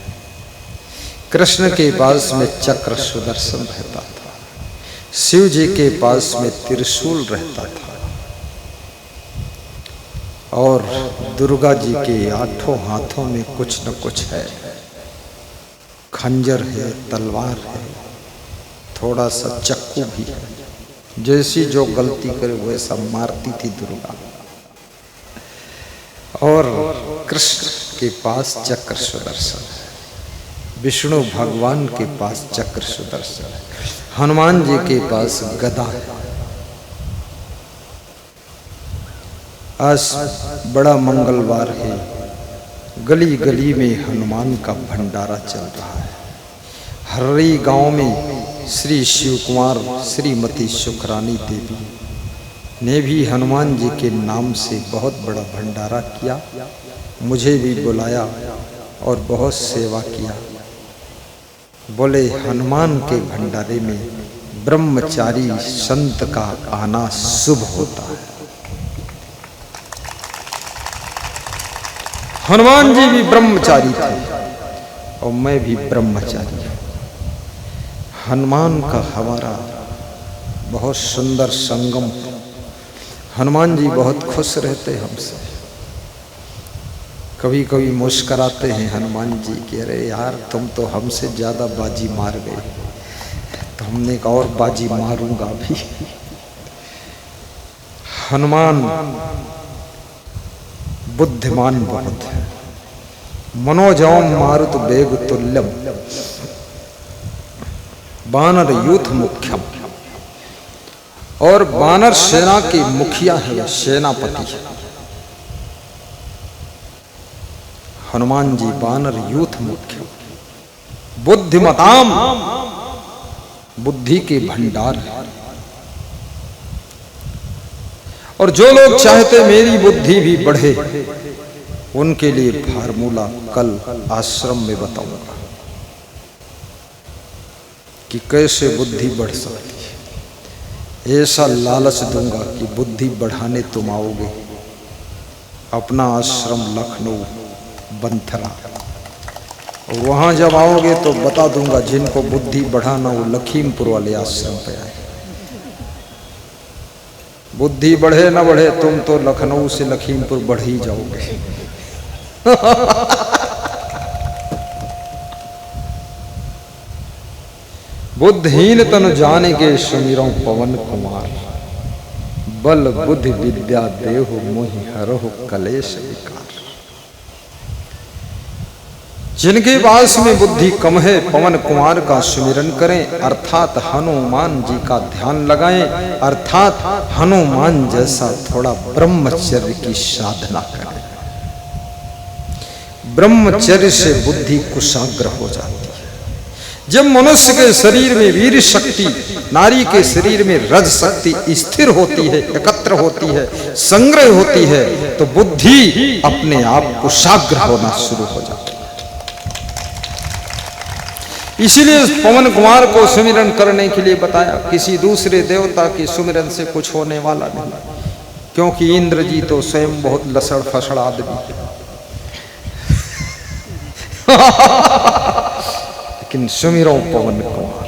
कृष्ण के पास में चक्र सुदर्शन रहता था, शिव जी के पास में त्रिशूल रहता था, और दुर्गा जी के 8 हाथों में कुछ न कुछ है, खंजर है, तलवार है, थोड़ा सा चक्कू भी है। जैसी जो गलती करे वैसा मारती थी दुर्गा। और कृष्ण के पास चक्र सुदर्शन है, विष्णु भगवान के पास चक्र सुदर्शन है, हनुमान जी के पास गदा है। आज बड़ा मंगलवार है, गली गली में हनुमान का भंडारा चल रहा है। हर्री गांव में श्री शिव कुमार श्रीमती सुखरानी देवी ने भी हनुमान जी के नाम से बहुत बड़ा भंडारा किया, मुझे भी बुलाया और बहुत सेवा किया। बोले हनुमान के भंडारे में ब्रह्मचारी संत का आना शुभ होता है। हनुमान जी भी ब्रह्मचारी थे और मैं भी ब्रह्मचारी हूं। हनुमान का हमारा बहुत सुंदर संगम, हनुमान जी बहुत खुश रहते हमसे, कभी कभी मुस्कराते हैं हनुमान जी कि अरे यार तुम तो हमसे ज़्यादा बाजी मार गए, तो हमने कहा और बाजी मारूंगा भी। हनुमान बुद्धिमान बहुत है, मनोजवम मारुत वेग तुल्यम बानर यूथ मुख्यम, और बानर सेना के मुखिया है, सेनापति है। हनुमान जी बानर यूथ मुख्य, बुद्धिमताम, बुद्धि के भंडार है। और जो लोग चाहते मेरी बुद्धि भी बढ़े उनके लिए फार्मूला कल आश्रम में बताऊंगा कि कैसे बुद्धि बढ़ सकती है। ऐसा लालच दूंगा कि बुद्धि बढ़ाने तुम आओगे। अपना आश्रम लखनऊ बंथरा, और वहां जब आओगे तो बता दूंगा जिनको बुद्धि बढ़ाना वो लखीमपुर वाले आश्रम पे आए। बुद्धि बढ़े ना बढ़े तुम तो लखनऊ से लखीमपुर बढ़ ही जाओगे। बुद्धिहीन तन जानेगे सुमिरौ पवन कुमार, बल बुद्धि विद्या देहु मोहि हरहु कलेश विकार। जिनके पास में बुद्धि कम है पवन कुमार का सुमिरन करें, अर्थात हनुमान जी का ध्यान लगाएं, अर्थात हनुमान जैसा थोड़ा ब्रह्मचर्य की साधना करें। ब्रह्मचर्य से बुद्धि कुशाग्र हो जाती है। जब मनुष्य के शरीर में वीर शक्ति, नारी के शरीर में रज शक्ति स्थिर होती है, एकत्र होती है, संग्रह होती है, तो बुद्धि अपने आप कुशाग्र होना शुरू हो जाती है। इसीलिए पवन कुमार को सुमिरन करने के लिए बताया। किसी दूसरे देवता के सुमिरन से कुछ होने वाला नहीं, क्योंकि इंद्र जी तो स्वयं बहुत लसड़ फसड़ आदमी है। लेकिन सुमिरो पवन कुमार,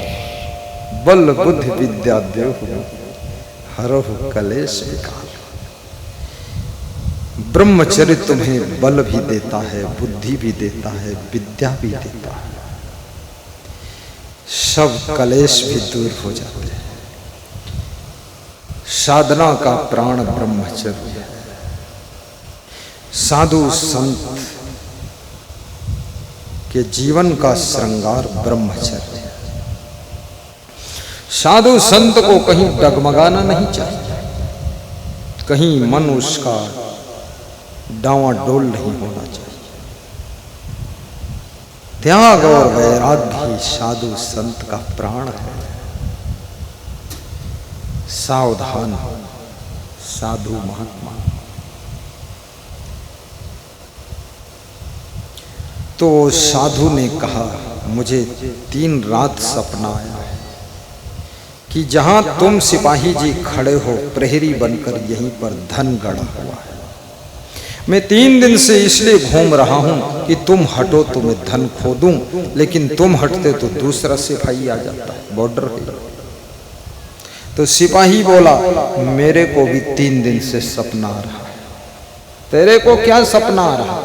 बल बुद्धि विद्या देहु हरहु कलेश विकार। ब्रह्मचर्य तुम्हें बल भी देता है, बुद्धि भी देता है, विद्या भी देता है, सब कलेश भी दूर हो जाते हैं। साधना का प्राण ब्रह्मचर्य है। साधु संत के जीवन का श्रृंगार ब्रह्मचर्य है। साधु संत को कहीं डगमगाना नहीं चाहिए, कहीं मन उसका डावाडोल नहीं होना चाहिए। त्याग और वैराग्य साधु संत का प्राण है। सावधान साधु महात्मा। तो साधु ने कहा, मुझे 3 रात सपना आया है कि जहां तुम सिपाही जी खड़े हो प्रहरी बनकर, यहीं पर धन गड़ा हुआ है। मैं 3 दिन से इसलिए घूम रहा हूं कि तुम हटो तो मैं धन खो दूं, लेकिन तुम हटते तो दूसरा सिपाही आ जाता है, बॉर्डर है। तो सिपाही बोला, मेरे को भी 3 दिन से सपना आ रहा है। तेरे को क्या सपना आ रहा?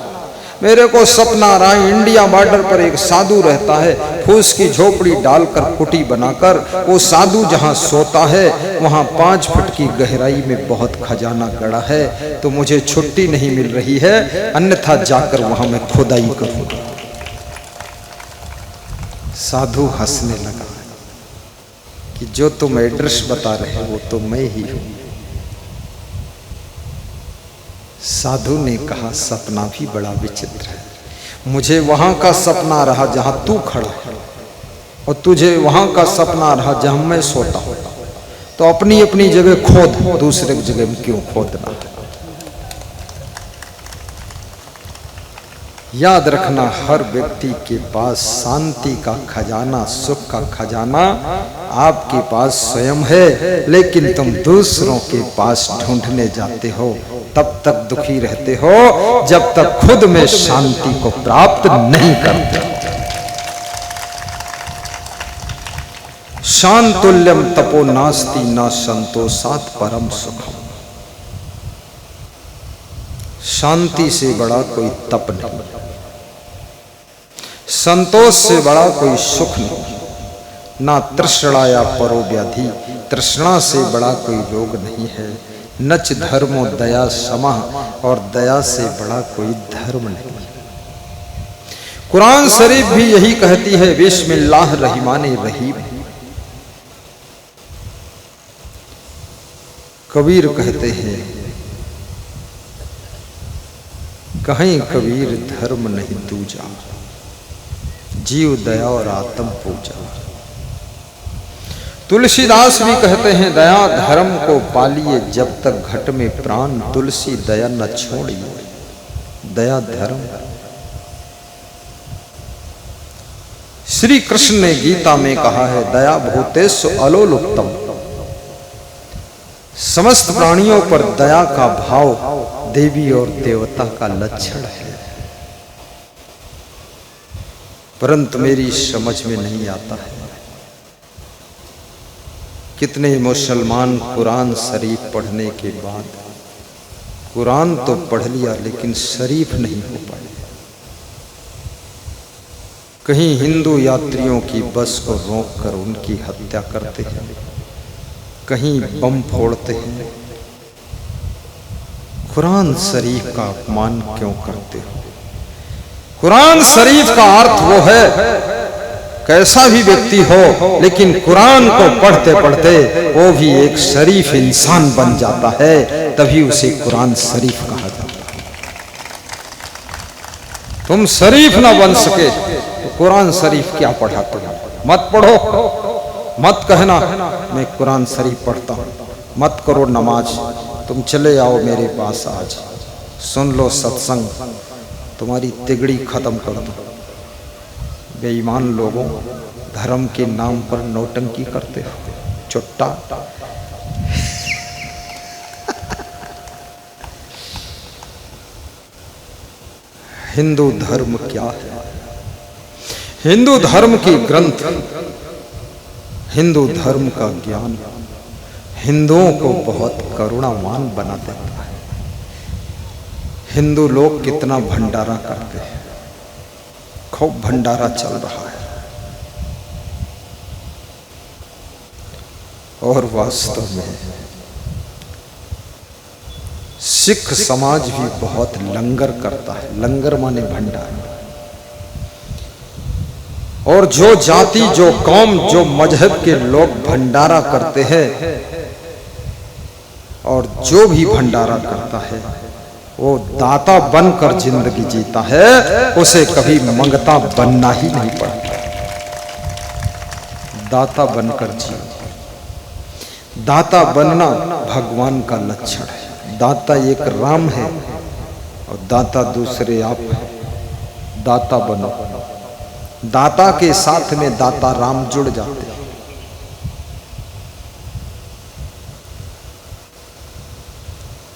मेरे को सपना आ रहा है इंडिया बॉर्डर पर एक साधु रहता है, फूस की झोपड़ी डालकर कुटी बनाकर वो साधु जहां सोता है वहां 5 फुट की गहराई में बहुत खजाना गड़ा है। तो मुझे छुट्टी नहीं मिल रही है, अन्यथा जाकर वहां मैं खुदाई करूंगा। साधु हंसने लगा कि जो तुम एड्रेस बता रहे हो वो तो मैं ही हूं। साधु ने कहा, सपना भी बड़ा विचित्र है। मुझे वहां का सपना रहा जहां तू खड़ा है, और तुझे वहां का सपना रहा जहां मैं सोता हूं। तो अपनी अपनी जगह खोद, दूसरे की जगह में क्यों खोदना? याद रखना, हर व्यक्ति के पास शांति का खजाना, सुख का खजाना आपके पास स्वयं है, लेकिन तुम दूसरों के पास ढूंढने जाते हो, तब तक दुखी रहते हो जब तक खुद में शांति को प्राप्त नहीं करते। शांतुल्यम तपो नास्ति न संतोषात् परम सुखम। शांति से बड़ा कोई तप नहीं, संतोष से बड़ा कोई सुख नहीं, ना तृष्णाया परो व्याधि, तृष्णा से बड़ा कोई रोग नहीं है। नच धर्मो दया समः, और दया से बड़ा कोई धर्म नहीं। कुरान शरीफ भी यही कहती है, बिस्मिल्लाह रहमाने रहीम। कबीर कहते हैं, कहीं कबीर धर्म नहीं दूजा, जीव दया और आत्म पूजा। तुलसीदास भी कहते हैं, दया धर्म को पालिए, जब तक घट में प्राण तुलसी दया न छोड़िए। दया धर्म। श्री कृष्ण ने गीता में कहा है, दया भूतेषु अलोलुप्तम। समस्त प्राणियों पर दया का भाव देवी और देवता का लक्षण है, परंतु मेरी समझ में नहीं आता है। कितने मुसलमान कुरान शरीफ पढ़ने के बाद, कुरान तो पढ़ लिया लेकिन शरीफ नहीं हो पाए। कहीं हिंदू यात्रियों की बस को रोककर उनकी हत्या करते हैं, कहीं बम फोड़ते हैं। कुरान शरीफ का अपमान क्यों करते हो? कुरान शरीफ का अर्थ वो है, कैसा भी व्यक्ति हो लेकिन कुरान को पढ़ते पढ़ते वो भी एक शरीफ इंसान बन जाता है, तभी उसे कुरान शरीफ कहा जाता है। तुम शरीफ ना बन सके तो कुरान शरीफ क्या पढ़ाते हो? मत पढ़ो, मत कहना मैं कुरान शरीफ पढ़ता हूं, मत करो नमाज। तुम चले आओ मेरे पास, आज सुन लो सत्संग, तुम्हारी तिगड़ी खत्म कर दो। बेईमान लोगों, धर्म के नाम पर नौटंकी करते हो, चुट्टा। हिंदू धर्म क्या है? हिंदू धर्म की ग्रंथ, हिंदू धर्म का ज्ञान हिंदुओं को बहुत करुणावान बना देता है। हिंदू लोग कितना भंडारा करते हैं, खूब भंडारा चल रहा है, और वास्तव में सिख समाज भी बहुत लंगर करता है। लंगर माने भंडारा। और जो जाति, जो कौम, जो मजहब के लोग भंडारा करते हैं, और जो भी भंडारा करता है वो दाता बनकर जिंदगी जीता है, उसे कभी मंगता बनना ही नहीं पड़ता। दाता बनकर जियो। दाता बनना भगवान का लक्षण है। दाता एक राम है और दाता दूसरे आप हैं। दाता बनो। दाता के साथ में दाता राम जुड़ जाते हैं।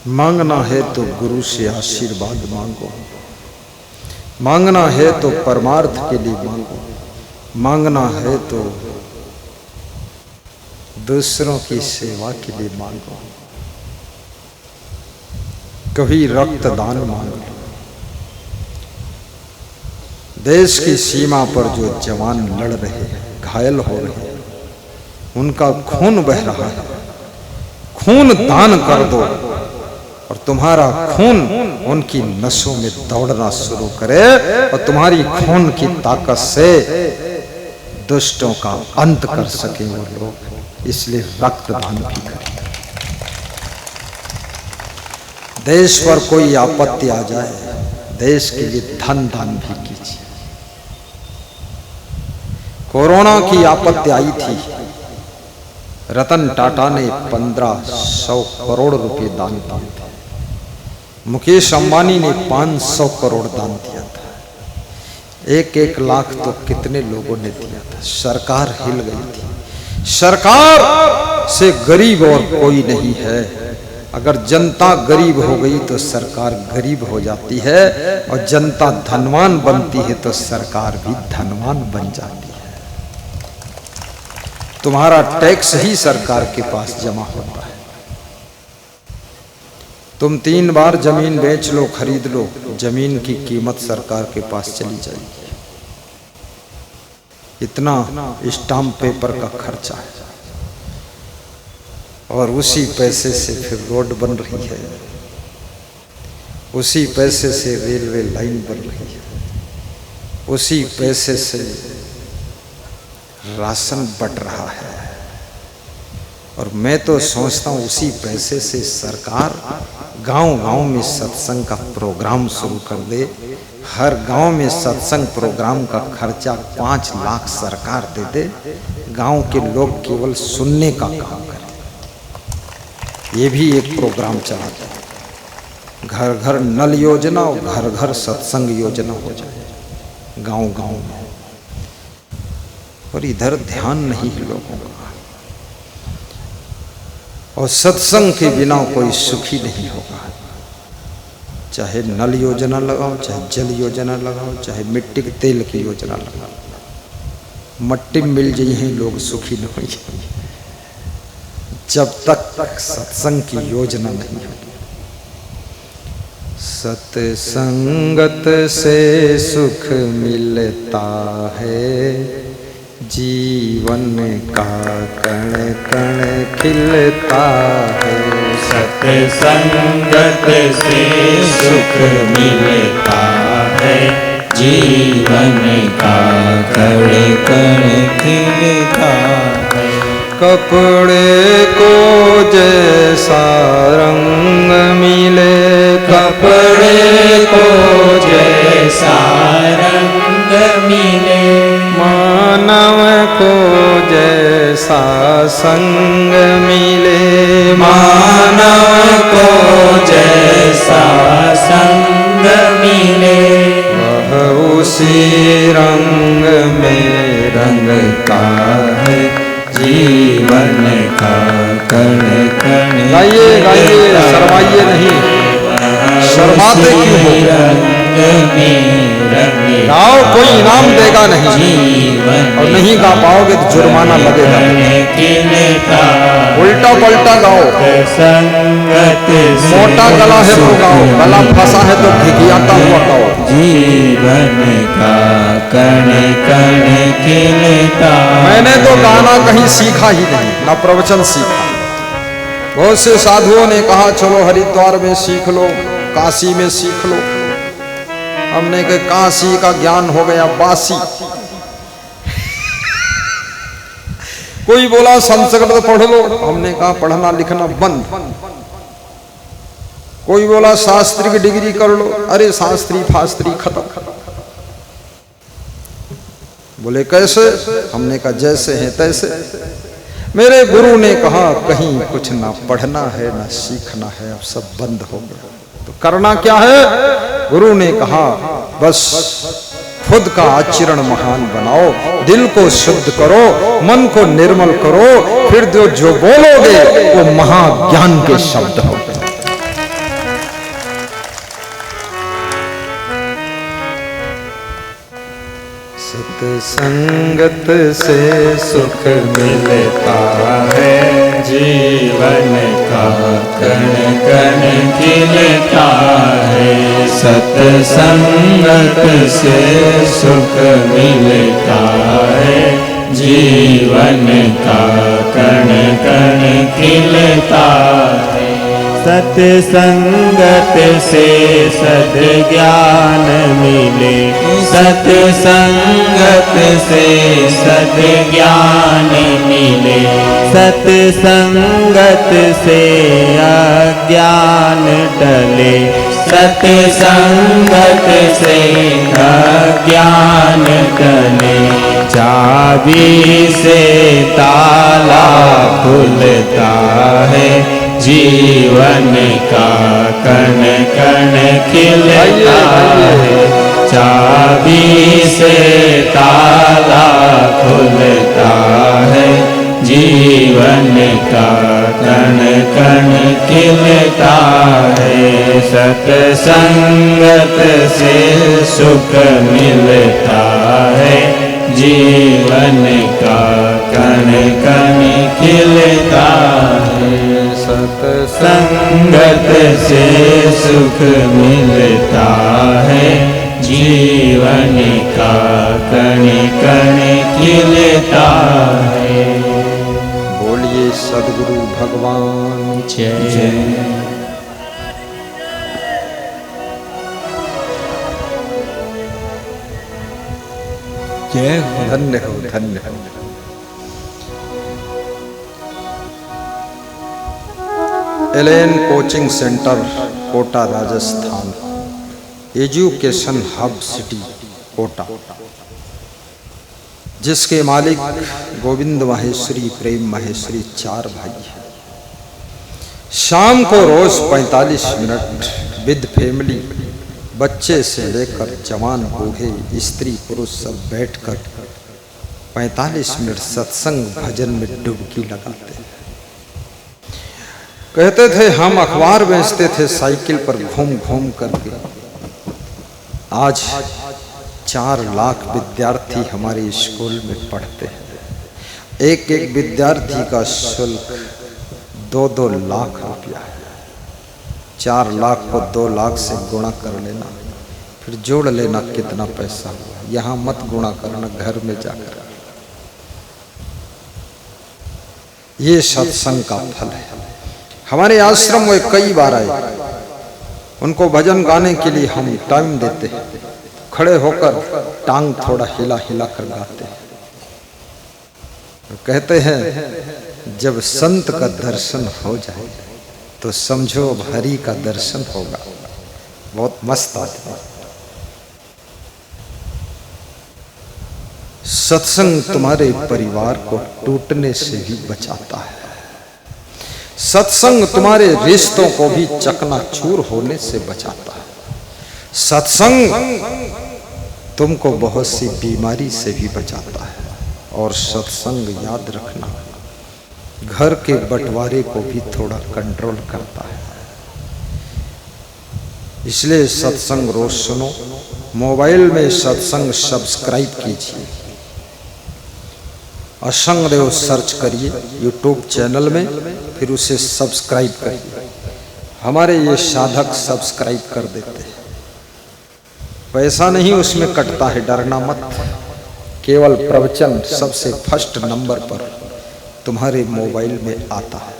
मांगना है तो गुरु से आशीर्वाद मांगो, मांगना है तो परमार्थ के लिए मांगो, मांगना है तो दूसरों की सेवा के लिए मांगो। कभी रक्तदान मांग लो। देश की सीमा पर जो जवान लड़ रहे हैं, घायल हो रहे हैं, उनका खून बह रहा है, खून दान कर दो और तुम्हारा खून उनकी नसों में दौड़ना शुरू करे और तुम्हारी खून की ताकत से दुष्टों का अंत कर सके वो लोग। इसलिए रक्तदान भी करें। देश पर कोई आपत्ति आ जाए, देश के लिए धन दान भी कीजिए। कोरोना की आपत्ति आई थी, रतन टाटा ने 1500 करोड़ रुपए दान दिए थे। मुकेश अंबानी ने 500 करोड़ दान दिया था। 1-1 लाख तो कितने लोगों ने दिया था। सरकार हिल गई थी। सरकार से गरीब और कोई नहीं है। अगर जनता गरीब हो गई तो सरकार गरीब हो जाती है, और जनता धनवान बनती है तो सरकार भी धनवान बन जाती है। तुम्हारा टैक्स ही सरकार के पास जमा होता है। तुम 3 बार जमीन बेच लो, खरीद लो, जमीन की कीमत सरकार के पास चली जाएगी। इतना स्टाम्प पेपर का खर्चा है, और उसी पैसे से फिर रोड बन रही है, उसी पैसे से रेलवे लाइन बन रही है, उसी पैसे से राशन बट रहा है। और मैं तो सोचता हूँ उसी पैसे से सरकार गांव-गांव में सत्संग का प्रोग्राम शुरू कर दे। हर गांव में सत्संग प्रोग्राम का खर्चा 5 लाख सरकार दे दे, गांव के लोग केवल सुनने का काम करें। ये भी एक प्रोग्राम चलाते हैं। घर घर नल योजना और घर घर सत्संग योजना हो जाए गांव गांव में। और इधर ध्यान नहीं है लोगों का। और सत्संग के बिना कोई सुखी नहीं होगा। चाहे नल योजना लगाओ, चाहे जल योजना लगाओ, चाहे मिट्टी के तेल की योजना लगाओ, मट्टी मिल जाई है लोग सुखी न हो जब तक सत्संग की योजना नहीं होगी। सत्संगत से सुख मिलता है, जीवन का कण कण खिलता है। सत्संगत से सुख मिलता है, जीवन का कण कण खिलता है। कपड़े को जैसा रंग मिले, कपड़े को जैसा रंग मिले, मानव को जैसा संग मिले, मानव को जैसा संग मिले, वह उसी रंग में रंगता है, जीवन का कण कण। गाइए गाइए, शर्माइए नहीं, शर्माते क्यों हो? गाओ, कोई इनाम देगा नहीं, और नहीं गा पाओगे तो जुर्माना लगेगा। उल्टा पलटा गाओ, मोटा गला है तो गाओ, गला फंसा है तो घिघियाता हुआ गाओ। जीवन का कण कण खिलता। मैंने तो गाना कहीं सीखा ही नहीं, ना प्रवचन सीखा। बहुत से साधुओं ने कहा चलो हरिद्वार में सीख लो, काशी में सीख लो। हमने कहा काशी का ज्ञान हो गया बासी। कोई बोला संस्कृत पढ़ लो, हमने कहा पढ़ना लिखना बंद। कोई बोला शास्त्री की डिग्री कर लो, अरे शास्त्री फास्त्री खत्म। बोले कैसे? हमने कहा जैसे हैं तैसे। मेरे गुरु ने कहा कहीं कुछ ना पढ़ना है ना सीखना है, अब सब बंद हो गया। तो करना क्या है? गुरु ने कहा बस खुद का आचरण महान बनाओ, दिल को शुद्ध करो, मन को निर्मल करो, फिर जो बोलोगे वो महाज्ञान के शब्द होंगे। सत्संगत से सुख मिलता है, जीवन का कण कण खिलता है। सत्संगत से सुख मिलता है, जीवन का कण कण खिलता है। सत्संगत से सद्ज्ञान मिले, सत्संगत से सद्ज्ञान मिले, सत्संगत से अज्ञान टले, सत्संगत से अज्ञान टले। चाबी से ताला खुलता है, जीवन का कण कण खिलता है। चाबी से ताला खुलता है, जीवन का कण कण खिलता है। सत्संगत से सुख मिलता है, जीवन का कण कण खिलता है। सत्संगत से सुख मिलता है, जीवन का कण कण खिलता है। बोलिए सद्गुरु भगवान जय जय। जय हो। धन्य हो, धन्य हो। Allen coaching centre Kota Rajasthan, education hub city Kota, जिसके मालिक गोविंद माहेश्वरी प्रेम माहेश्वरी 4 भाई हैं। शाम को रोज 45 मिनट विद फैमिली, बच्चे से लेकर जवान बूढ़े स्त्री पुरुष सब बैठकर 45 मिनट सत्संग भजन में डुबकी लगाते हैं। कहते थे हम अखबार बेचते थे साइकिल पर घूम घूम करके। आज 4 लाख विद्यार्थी हमारे स्कूल में पढ़ते हैं। एक एक विद्यार्थी का शुल्क 2-2 लाख रुपया है। 4 लाख को 2 लाख से गुणा कर लेना, फिर जोड़ लेना कितना पैसा हुआ। यहाँ मत गुणा करना, घर में जाकर। ये सत्संग का फल है। हमारे आश्रम में कई बार आए, उनको भजन गाने के लिए हम टाइम देते हैं, खड़े होकर टांग थोड़ा हिला हिला कर गाते हैं। कहते हैं जब संत का दर्शन हो जाए तो समझो अब हरि का दर्शन होगा। बहुत मस्त आदमी। सत्संग तुम्हारे परिवार को टूटने से भी बचाता है। सत्संग तुम्हारे रिश्तों को भी चकनाचूर होने से बचाता है। सत्संग तुमको बहुत सी बीमारी से भी बचाता है। और सत्संग याद रखना, घर के बंटवारे को भी थोड़ा कंट्रोल करता है। इसलिए सत्संग रोज सुनो। मोबाइल में सत्संग सब्सक्राइब कीजिए। असंग देव सर्च करिए यूट्यूब चैनल में, फिर उसे सब्सक्राइब करिए। हमारे ये साधक सब्सक्राइब कर देते हैं। पैसा नहीं उसमें कटता है, डरना मत। केवल प्रवचन सबसे फर्स्ट नंबर पर तुम्हारे मोबाइल में आता है।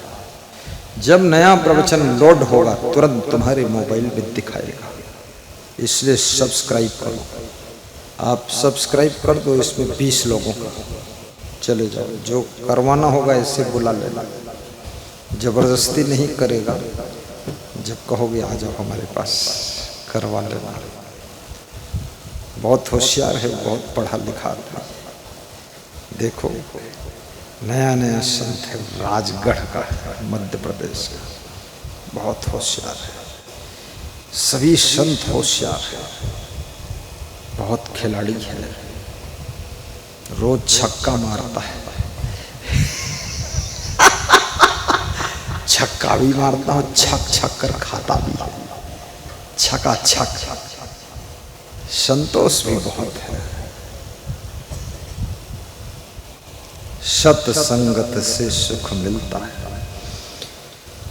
जब नया प्रवचन लोड होगा तुरंत तुम्हारे मोबाइल में दिखाएगा। इसलिए सब्सक्राइब करो। आप सब्सक्राइब कर दो, इसमें 20 लोगों का चले जाओ। जो करवाना होगा इससे बुला लेना, जबरदस्ती नहीं करेगा। जब कहोगे आ जाओ हमारे पास, करवा लेना। बहुत होशियार है, बहुत पढ़ा लिखा आदमी। देखो नया नया संत है, राजगढ़ का, मध्य प्रदेश का, बहुत होशियार है। सभी संत होशियार है, बहुत खिलाड़ी है। रोज छक्का मारता है। छक्का भी मारता हूँ, छक छक कर खाता भी है, छका छक। संतोष भी बहुत है। सत्संगत से सुख मिलता है।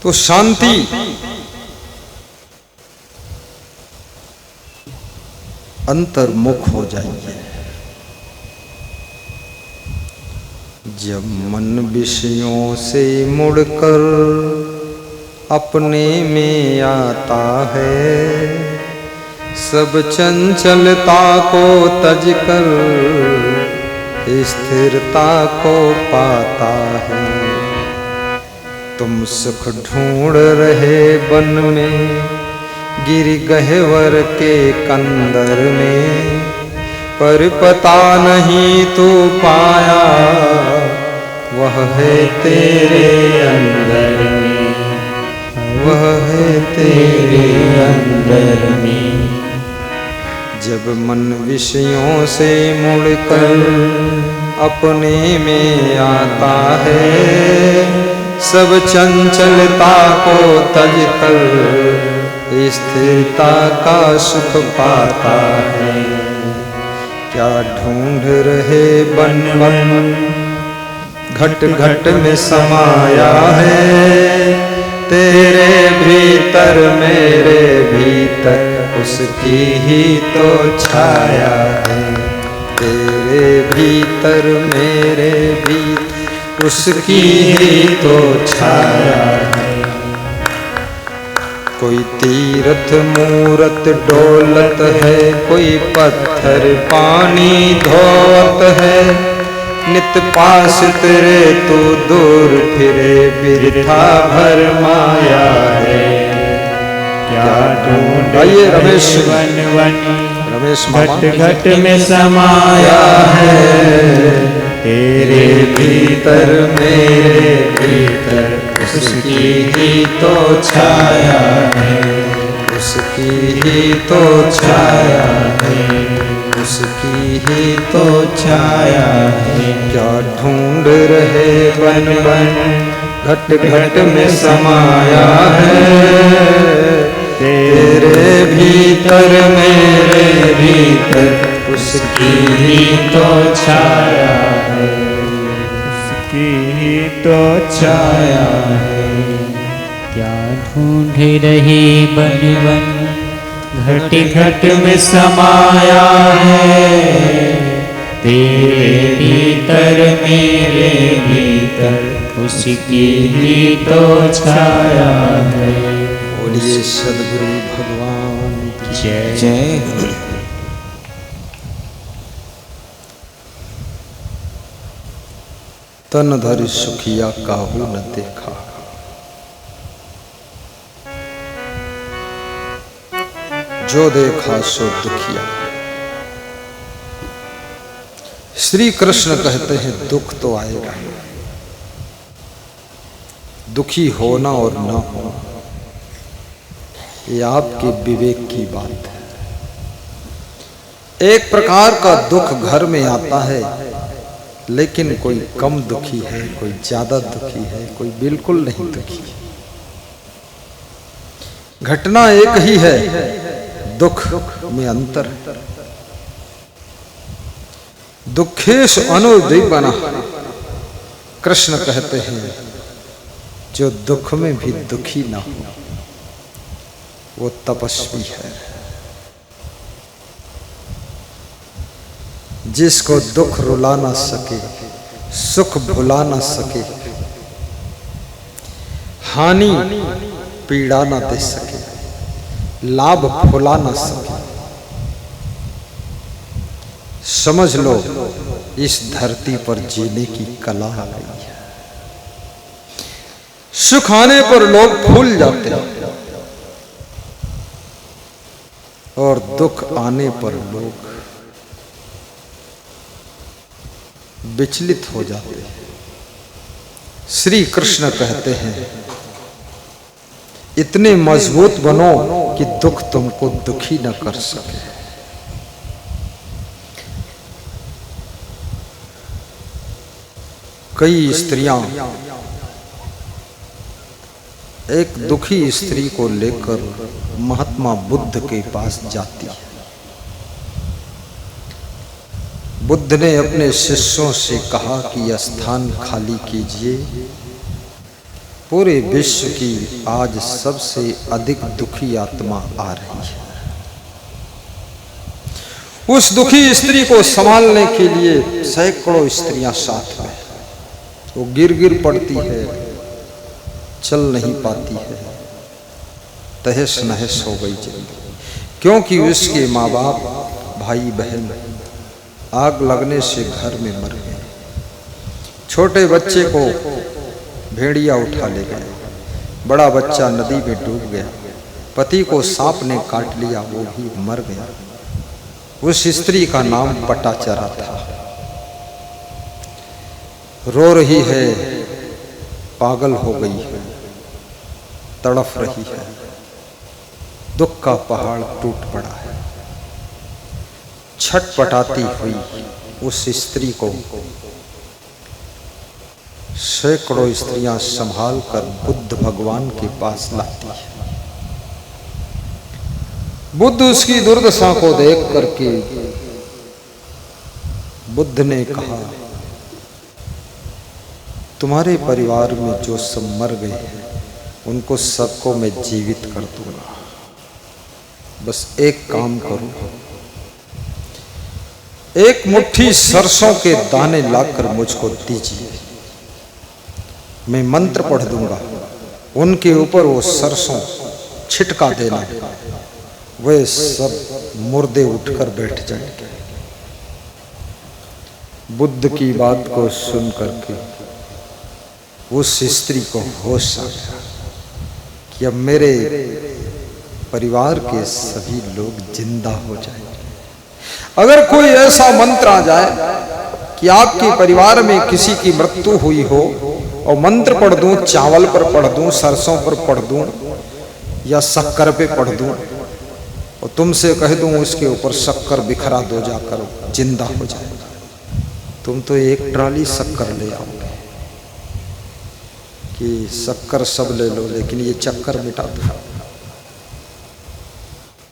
तो शांति अंतर्मुख हो जाइए। जब मन विषयों से मुड़कर अपने में आता है, सब चंचलता को तजकर स्थिरता को पाता है। तुम सुख ढूंढ रहे वन में, गिर गह्वर के कंदर में, पर पता नहीं तू पाया वह है तेरे अंदर में, वह है तेरे अंदर में। जब मन विषयों से मुड़कर अपने में आता है, सब चंचलता को तजकर स्थिरता का सुख पाता है। क्या ढूंढ रहे बन बन, घट घट में समाया है, तेरे भीतर मेरे भीतर उसकी ही तो छाया है। तेरे भीतर मेरे भीतर उसकी ही तो छाया है। कोई तीर्थ मूरत डोलत है, कोई पत्थर पानी धोत है, नित पास तेरे तू दूर फिरे, बिरथा भर माया है। क्या ढूंढे रमेश वन वन, रमेश घट घट में समाया है, तेरे भीतर मेरे भीतर उसकी ही तो छाया है। उसकी ही तो छाया है, उसकी ही तो छाया है। क्या ढूंढ रहे बन बन घट घट में समाया है, तेरे भीतर मेरे भीतर उसकी ही तो छाया है, उसकी ही तो छाया है। क्या ढूंढ रही बन बन घट घट में समाया है, तेरे भीतर मेरे भीतर उसकी ही तो छाया है। बोलिए सद्गुरु भगवान की जय जय। तन धरि सुखिया काहू न देखा, जो देखा सो दुखिया। श्री कृष्ण कहते हैं दुख तो आएगा, दुखी होना और ना होना ये आपके विवेक की बात है। एक प्रकार का दुख घर में आता है, लेकिन कोई कम दुखी है, कोई ज्यादा दुखी है, कोई बिल्कुल नहीं दुखी। घटना एक ही है, दुख में अंतर है। दुखेश अनुद्विग्ना, कृष्ण कहते हैं जो दुख में भी दुखी ना हो वो तपस्वी है। जिसको दुख रुला ना सके, सुख भुला ना सके, हानि पीड़ा ना दे सके, लाभ फुला ना सके, समझ लो इस धरती पर जीने की कला आ गई है। सुख आने पर लोग फूल जाते हैं और दुख आने पर लोग विचलित हो जाते हैं। श्री कृष्ण कहते हैं इतने मजबूत बनो कि दुख तुमको दुखी न कर सके। कई स्त्रियां एक दुखी स्त्री को लेकर महात्मा बुद्ध के पास जाती है। बुद्ध ने अपने शिष्यों से कहा कि यह स्थान खाली कीजिए, पूरे विश्व की आज सबसे अधिक दुखी आत्मा आ रही है। उस दुखी स्त्री को संभालने के लिए सैकड़ों स्त्रियां साथ में, वो गिर गिर पड़ती है, चल नहीं पाती है, तहस नहस हो गई जिंदगी। क्योंकि उसके माँ बाप भाई बहन आग लगने से घर में मर गए, छोटे बच्चे को भेड़िया उठा ले गए, बड़ा बच्चा नदी में डूब गया, पति को सांप ने काट लिया, वो भी मर गया। उस स्त्री का नाम पटाचरा था। रो रही है, पागल हो गई है, तड़फ रही है, दुख का पहाड़ टूट पड़ा है। छटपटाती हुई उस स्त्री को सैकड़ों स्त्रियां संभाल कर बुद्ध भगवान के पास लाती है। बुद्ध उसकी दुर्दशा को देख करके बुद्ध ने कहा, तुम्हारे परिवार में जो सब मर गए हैं उनको सबको मैं जीवित कर दूंगा, बस एक काम करो, एक मुट्ठी सरसों के दाने लाकर मुझको दीजिए, मैं मंत्र पढ़ दूंगा, उनके ऊपर वो सरसों छिटका देना, वे सब मुर्दे उठकर बैठ जाएंगे। बुद्ध की बात को सुन करके उस स्त्री को होश आ गया कि अब मेरे परिवार के सभी लोग जिंदा हो जाएंगे। अगर कोई ऐसा मंत्र आ जाए कि आपके परिवार में किसी की मृत्यु हुई हो और मंत्र पढ़ दूं, चावल पर पढ़ दूं, सरसों पर पढ़ दूं, या शक्कर पे पढ़ दूं और तुमसे कह दूं उसके ऊपर शक्कर बिखरा दो, जाकर जिंदा हो जाएगा, तुम तो एक ट्राली शक्कर ले आओगे कि शक्कर सब ले लो लेकिन ये चक्कर मिटा दो।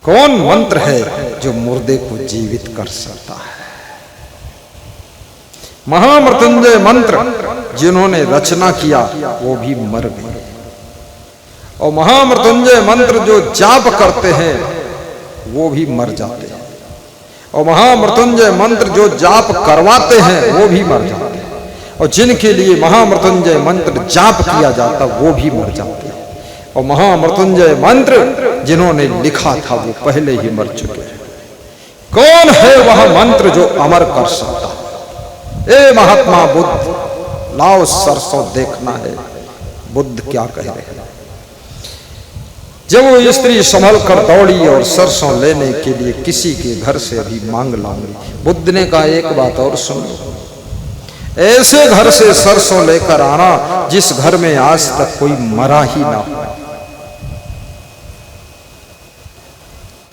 कौन मंत्र है जो मुर्दे को जीवित कर सकता है? महामृत्युंजय मंत्र जिन्होंने रचना किया वो भी मर गए, और महामृत्युंजय मंत्र जो जाप करते हैं वो भी मर जाते हैं, और महामृत्युंजय मंत्र जो जाप करवाते हैं वो भी मर जाते हैं, और जिनके लिए महामृत्युंजय मंत्र जाप किया जाता वो भी मर जाते हैं, और महामृत्युंजय मंत्र जिन्होंने लिखा था वो पहले ही मर चुके हैं। कौन है वह मंत्र जो अमर कर सकता है? ए महात्मा बुद्ध, लाओ सरसों देखना है बुद्ध क्या कह रहे हैं। जब वो स्त्री संभल कर दौड़ी और सरसों लेने के लिए किसी के घर से अभी मांग लाऊंगी, बुद्ध ने कहा एक बात और सुनो, ऐसे घर से सरसों लेकर आना जिस घर में आज तक कोई मरा ही ना हो।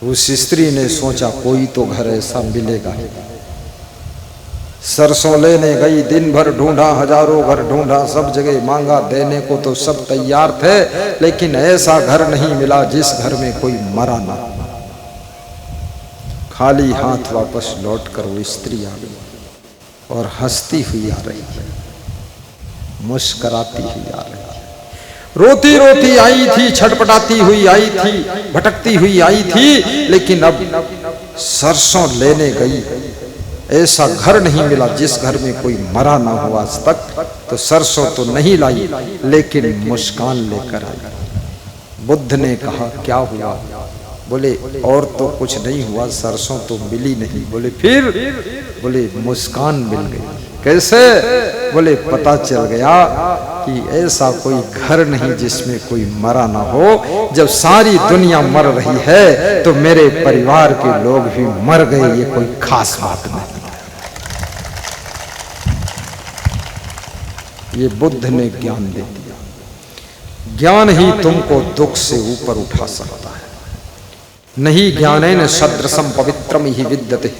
उस स्त्री ने सोचा कोई तो घर ऐसा मिलेगा। सरसों लेने गई, दिन भर ढूंढा, हजारों घर ढूंढा, सब जगह मांगा, देने को तो सब तैयार थे, लेकिन ऐसा घर नहीं मिला जिस घर में कोई मरा ना। खाली हाथ वापस लौटकर वो स्त्री आ गई और हंसती हुई आ रही है, मुस्कराती हुई आ रही है, रोती रोती आई थी, छटपटाती हुई आई थी, भटकती हुई आई थी, लेकिन अब सरसों लेने गई, ऐसा घर नहीं मिला जिस घर में कोई मरा ना हो आज तक, तो सरसों तो नहीं लाई लेकिन मुस्कान लेकर आई। बुद्ध ने कहा क्या हुआ? बोले और तो कुछ नहीं हुआ, सरसों तो मिली नहीं। बोले फिर? बोले मुस्कान मिल गई। कैसे? बोले पता चल गया कि ऐसा कोई घर नहीं जिसमें कोई मरा ना हो। जब सारी दुनिया मर रही है तो मेरे परिवार के लोग भी मर गए, ये कोई खास बात नहीं। ये बुद्ध ने ज्ञान दे दिया। ज्ञान ही तुमको दुख से ऊपर उठा सकता है। नहीं ज्ञानेन सदृशम पवित्रम ही विद्यते,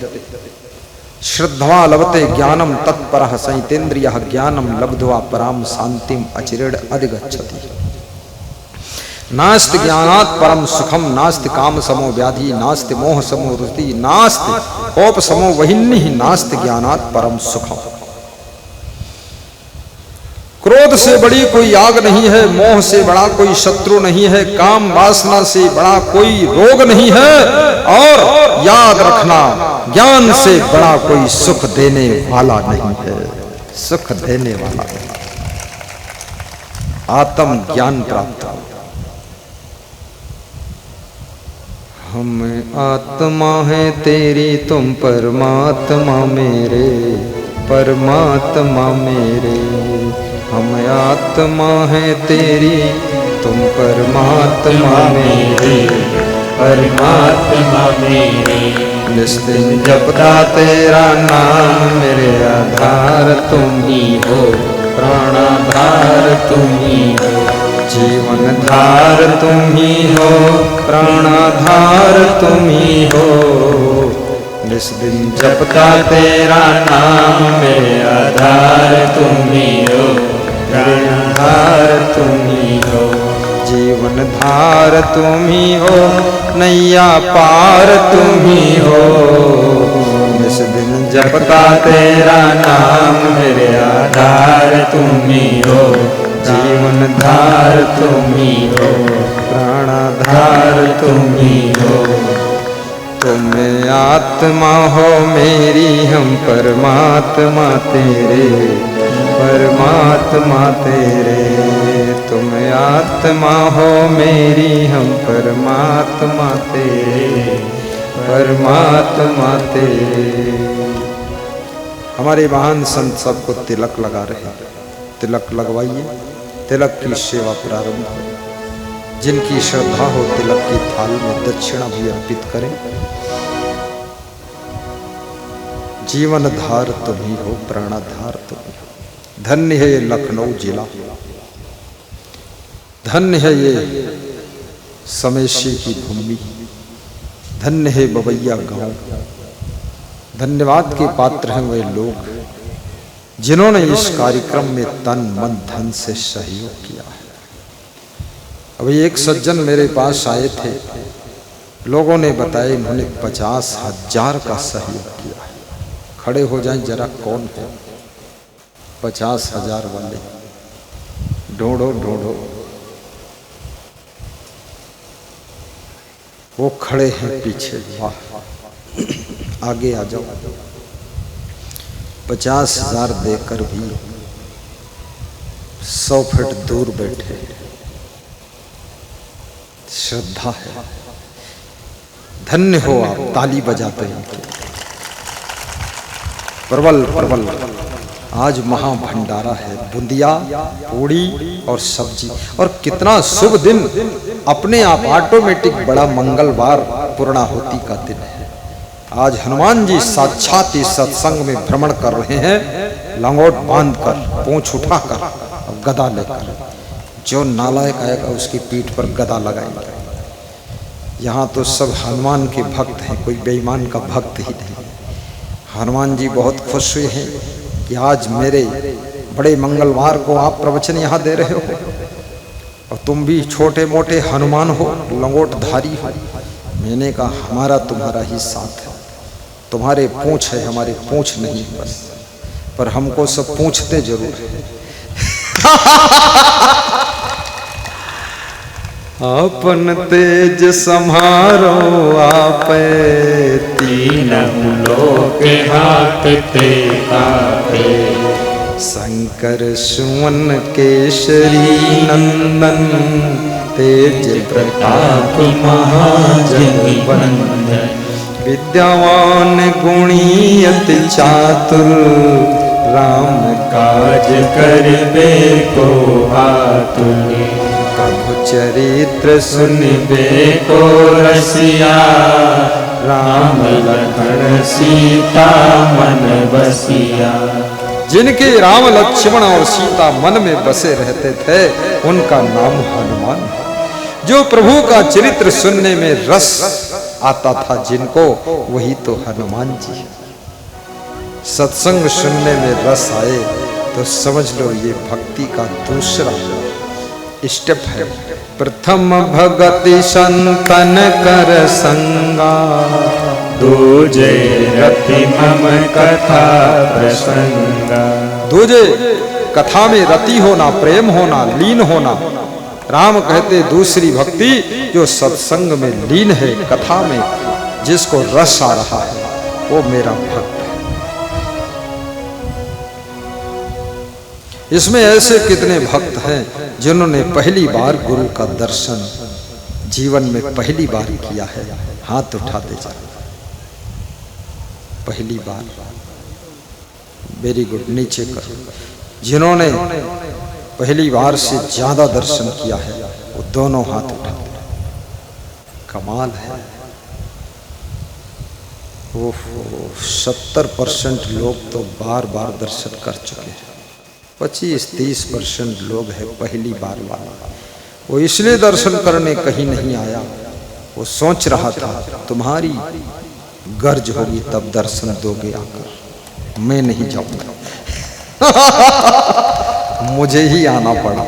श्रद्धा लभते ज्ञानम तत्परः संयतेन्द्रियः ज्ञानम लब्ध्वा पराम शांतिम अचिरेण अधिगच्छति। नास्ति ज्ञानात् परम सुखम, नास्ति काम समो व्याधि, नास्ति मोह समो रुति, नास्ति कोप समो वहिन्नि, नास्ति ज्ञानात् परम सुखम। क्रोध से बड़ी कोई आग नहीं है, मोह से बड़ा कोई शत्रु नहीं है, काम वासना से बड़ा कोई रोग नहीं है, और याद रखना ज्ञान से बड़ा कोई सुख देने वाला नहीं है, सुख देने वाला नहीं। आत्म ज्ञान प्राप्त हो। हम आत्मा है तेरी, तुम परमात्मा मेरे, परमात्मा मेरे। हम आत्मा है तेरी, तुम परमात्मा मेरे, परमात्मा मेरे। निस्दिन जपता तेरा नाम, मेरे आधार तुम ही हो, प्राणाधार तुम ही हो, जीवन धार तुम ही हो, प्राणाधार तुम ही हो। निस्दिन जपता तेरा नाम, मेरे आधार तुम ही हो, प्राणाधार तुम ही हो, जीवन धार तुम ही हो, नैया पार तुम ही हो। इस दिन जपता तेरा नाम, मेरे आधार तुम ही हो, जीवन धार तुम ही हो, प्राणाधार तुम ही हो। तुम आत्मा हो मेरी, हम परमात्मा तेरे, परमात्मा तेरे। तुम आत्मा हो मेरी, हम परमात्मा तेरे, परमात्मा तेरे। हमारे महान संत सबको तिलक लगा रहे हैं, तिलक लगवाइए, तिलक की सेवा प्रारंभ हो। जिनकी श्रद्धा हो तिलक की थाल में दक्षिणा भी अर्पित करें। जीवन धार तुम ही हो, प्राणाधार तुम ही हो। धन्य है ये लखनऊ जिला, धन्य है ये समेशी की भूमि, धन्य है बबैया गांव। धन्यवाद के पात्र हैं वे लोग जिन्होंने इस कार्यक्रम में तन मन धन से सहयोग किया है। अभी एक सज्जन मेरे पास आए थे, लोगों ने बताया इन्होंने 50,000 का सहयोग किया है। खड़े हो जाएं जरा, कौन है 50,000 वाले? ढूंढो ढूंढो। वो खड़े हैं पीछे, वाह आगे आ जाओ। 50,000 देकर भी 100 फीट दूर बैठे। श्रद्धा है, धन्य हो आप, ताली बजाते हैं। प्रबल प्रबल आज महाभंडारा है, बुंदिया पूड़ी और सब्जी। और कितना शुभ दिन, अपने आप ऑटोमेटिक बड़ा मंगलवार पूर्णाहुति का दिन है। आज हनुमान जी साक्षात इस सत्संग में भ्रमण कर रहे हैं, लंगोट बांधकर, पूंछ उठाकर और गदा लेकर। जो नालायक आएगा उसकी पीठ पर गदा लगाएंगे। यहाँ तो सब हनुमान के भक्त हैं, कोई बेईमान का भक्त ही नहीं। हनुमान जी बहुत खुश हुए हैं कि आज मेरे बड़े मंगलवार को आप प्रवचन यहाँ दे रहे हो, और तुम भी छोटे मोटे हनुमान हो, लंगोटधारी हो। मैंने कहा हमारा तुम्हारा ही साथ है, तुम्हारे पूंछ है, हमारे पूंछ नहीं बस, पर हमको सब पूछते जरूर है। अपन तेज सम्हारो आप, तीनों लोक हाथ ते कापे। शंकर सुवन केसरी नंदन, तेज प्रताप महाजन वंदन। विद्यावान गुणी अति चातुर, राम काज करबे को आतुर। प्रभु चरित्र सुनबे को रसिया, राम लखन सीता मन बसिया। जिनके राम लक्ष्मण और सीता मन में बसे रहते थे उनका नाम हनुमान। जो प्रभु का चरित्र सुनने में रस आता था जिनको, वही तो हनुमान जी है। सत्संग सुनने में रस आए तो समझ लो ये भक्ति का दूसरा स्टेप है। प्रथम भगति संतन कर संगा, दूजे रति मम कथा प्रसंगा। दूजे कथा में रति होना, प्रेम होना, लीन होना। राम कहते दूसरी भक्ति जो सत्संग में लीन है, कथा में जिसको रस आ रहा है, वो मेरा भक्त है। इसमें ऐसे कितने भक्त हैं जिन्होंने पहली बार गुरु का दर्शन जीवन में पहली बार किया है? हाथ उठाते जा। पहली बार, वेरी गुड, नीचे करो। जिन्होंने पहली बार से ज्यादा दर्शन किया है वो दोनों हाथ उठाते। कमाल है। ओहो, 70% लोग तो बार बार दर्शन कर चुके हैं। 25-30% लोग है पहली बार वाला। वो इसलिए दर्शन करने कहीं नहीं आया, वो सोच रहा था तुम्हारी गर्ज होगी तब दर्शन दोगे आकर, मैं नहीं जाऊंगा। मुझे ही आना पड़ा।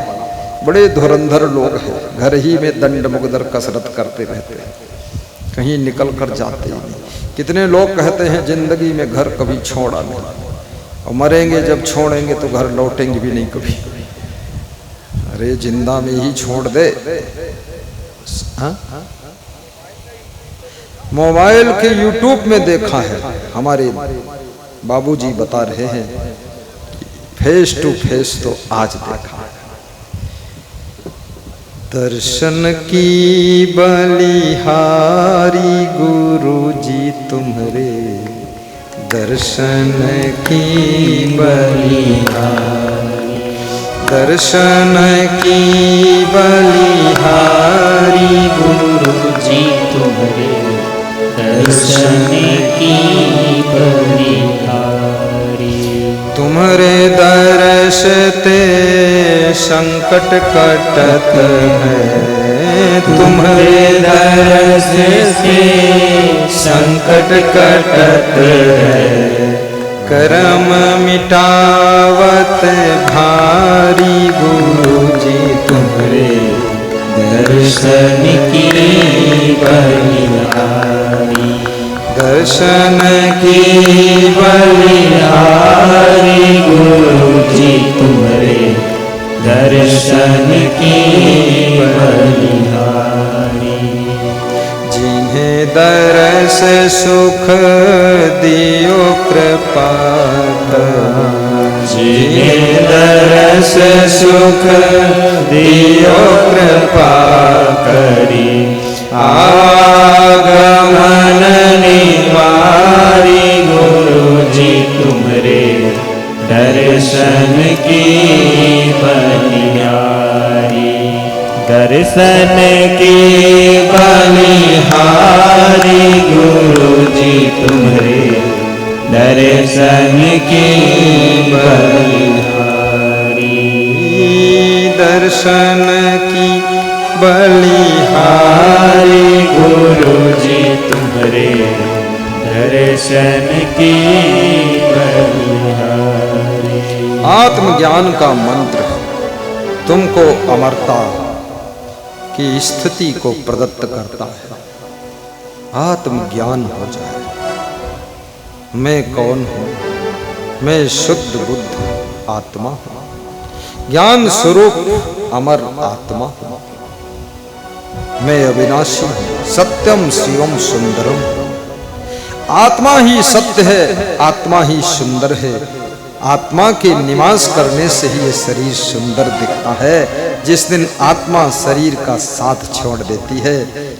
बड़े धुरंधर लोग हैं, घर ही में दंड मुगदर कसरत करते रहते हैं, कहीं निकल कर जाते ही नहीं। कितने लोग कहते हैं जिंदगी में घर कभी छोड़ा नहीं, और मरेंगे जब छोड़ेंगे तो घर लौटेंगे भी नहीं कभी। अरे जिंदा में ही छोड़ दे। मोबाइल के YouTube में देखा है, हमारे बाबूजी बता रहे हैं, फेस टू फेस तो आज देखा है। दर्शन की बलिहारी गुरुजी तुम्हारे, दर्शन की बलिहारी, दर्शन की बलिहारी गुरुजी तुम्हारे, दर्शन की बलिहारी। तुम्हारे दर्श ते संकट कटत है, तुम्हारे दर्श से संकट कटत है, करम मिटावत भारी गुरु जी तुम्हारे दर्शन की बलिहारी, दर्शन की बलिहारी गुरु जी तुम्हारे दर्शन की बलिहारी। जिन्हें दर्श सुख दियो कृपा, जिन्हें दर्श सुख दियो कृपा करी, आगमन निवारी गुरु जी तुम्हारे दर्शन की बलिहारी, दर्शन की बलिहारी गुरु जी तुम्हारे दर्शन की बलिहारी, दर्शन की बलिहारी गुरु जी तुम्हारे दर्शन की बलिहारी। आत्मज्ञान का मंत्र तुमको अमरता की स्थिति को प्रदत्त करता है। आत्मज्ञान हो जाए, मैं कौन हूं? मैं शुद्ध बुद्ध आत्मा हूं, ज्ञान स्वरूप अमर आत्मा हूं। मैं अविनाशी हूं, सत्यम शिवम सुंदरम। आत्मा ही सत्य है, आत्मा ही सुंदर है। आत्मा के निवास करने से ही ये शरीर सुंदर दिखता है। जिस दिन आत्मा शरीर का साथ छोड़ देती है,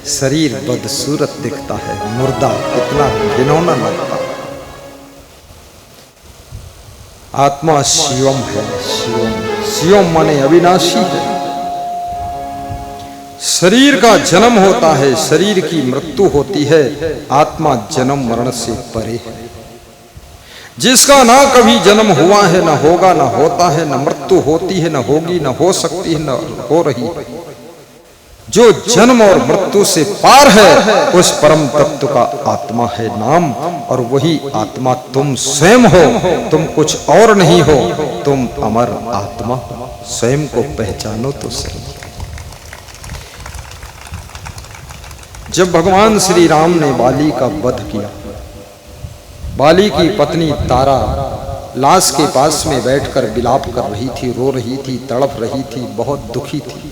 शरीर बदसूरत दिखता है, मुर्दा कितना घिनौना लगता है। आत्मा शिवम है, शिवम शिवम माने अविनाशी है। शरीर का जन्म होता है, शरीर की मृत्यु होती है, आत्मा जन्म मरण से परे है। जिसका ना कभी जन्म हुआ है, न होगा, न होता है, न मृत्यु होती है, न होगी, न हो सकती है, न हो रही है। जो जन्म और मृत्यु से पार है, उस परम तत्व का आत्मा है नाम। और वही आत्मा तुम स्वयं हो, तुम कुछ और नहीं हो, तुम अमर आत्मा हो। स्वयं को पहचानो तो सही। जब भगवान श्री राम ने बाली का वध किया, बाली की पत्नी तारा लाश के पास में बैठकर विलाप कर रही थी, रो रही थी, तड़प रही थी, बहुत दुखी थी।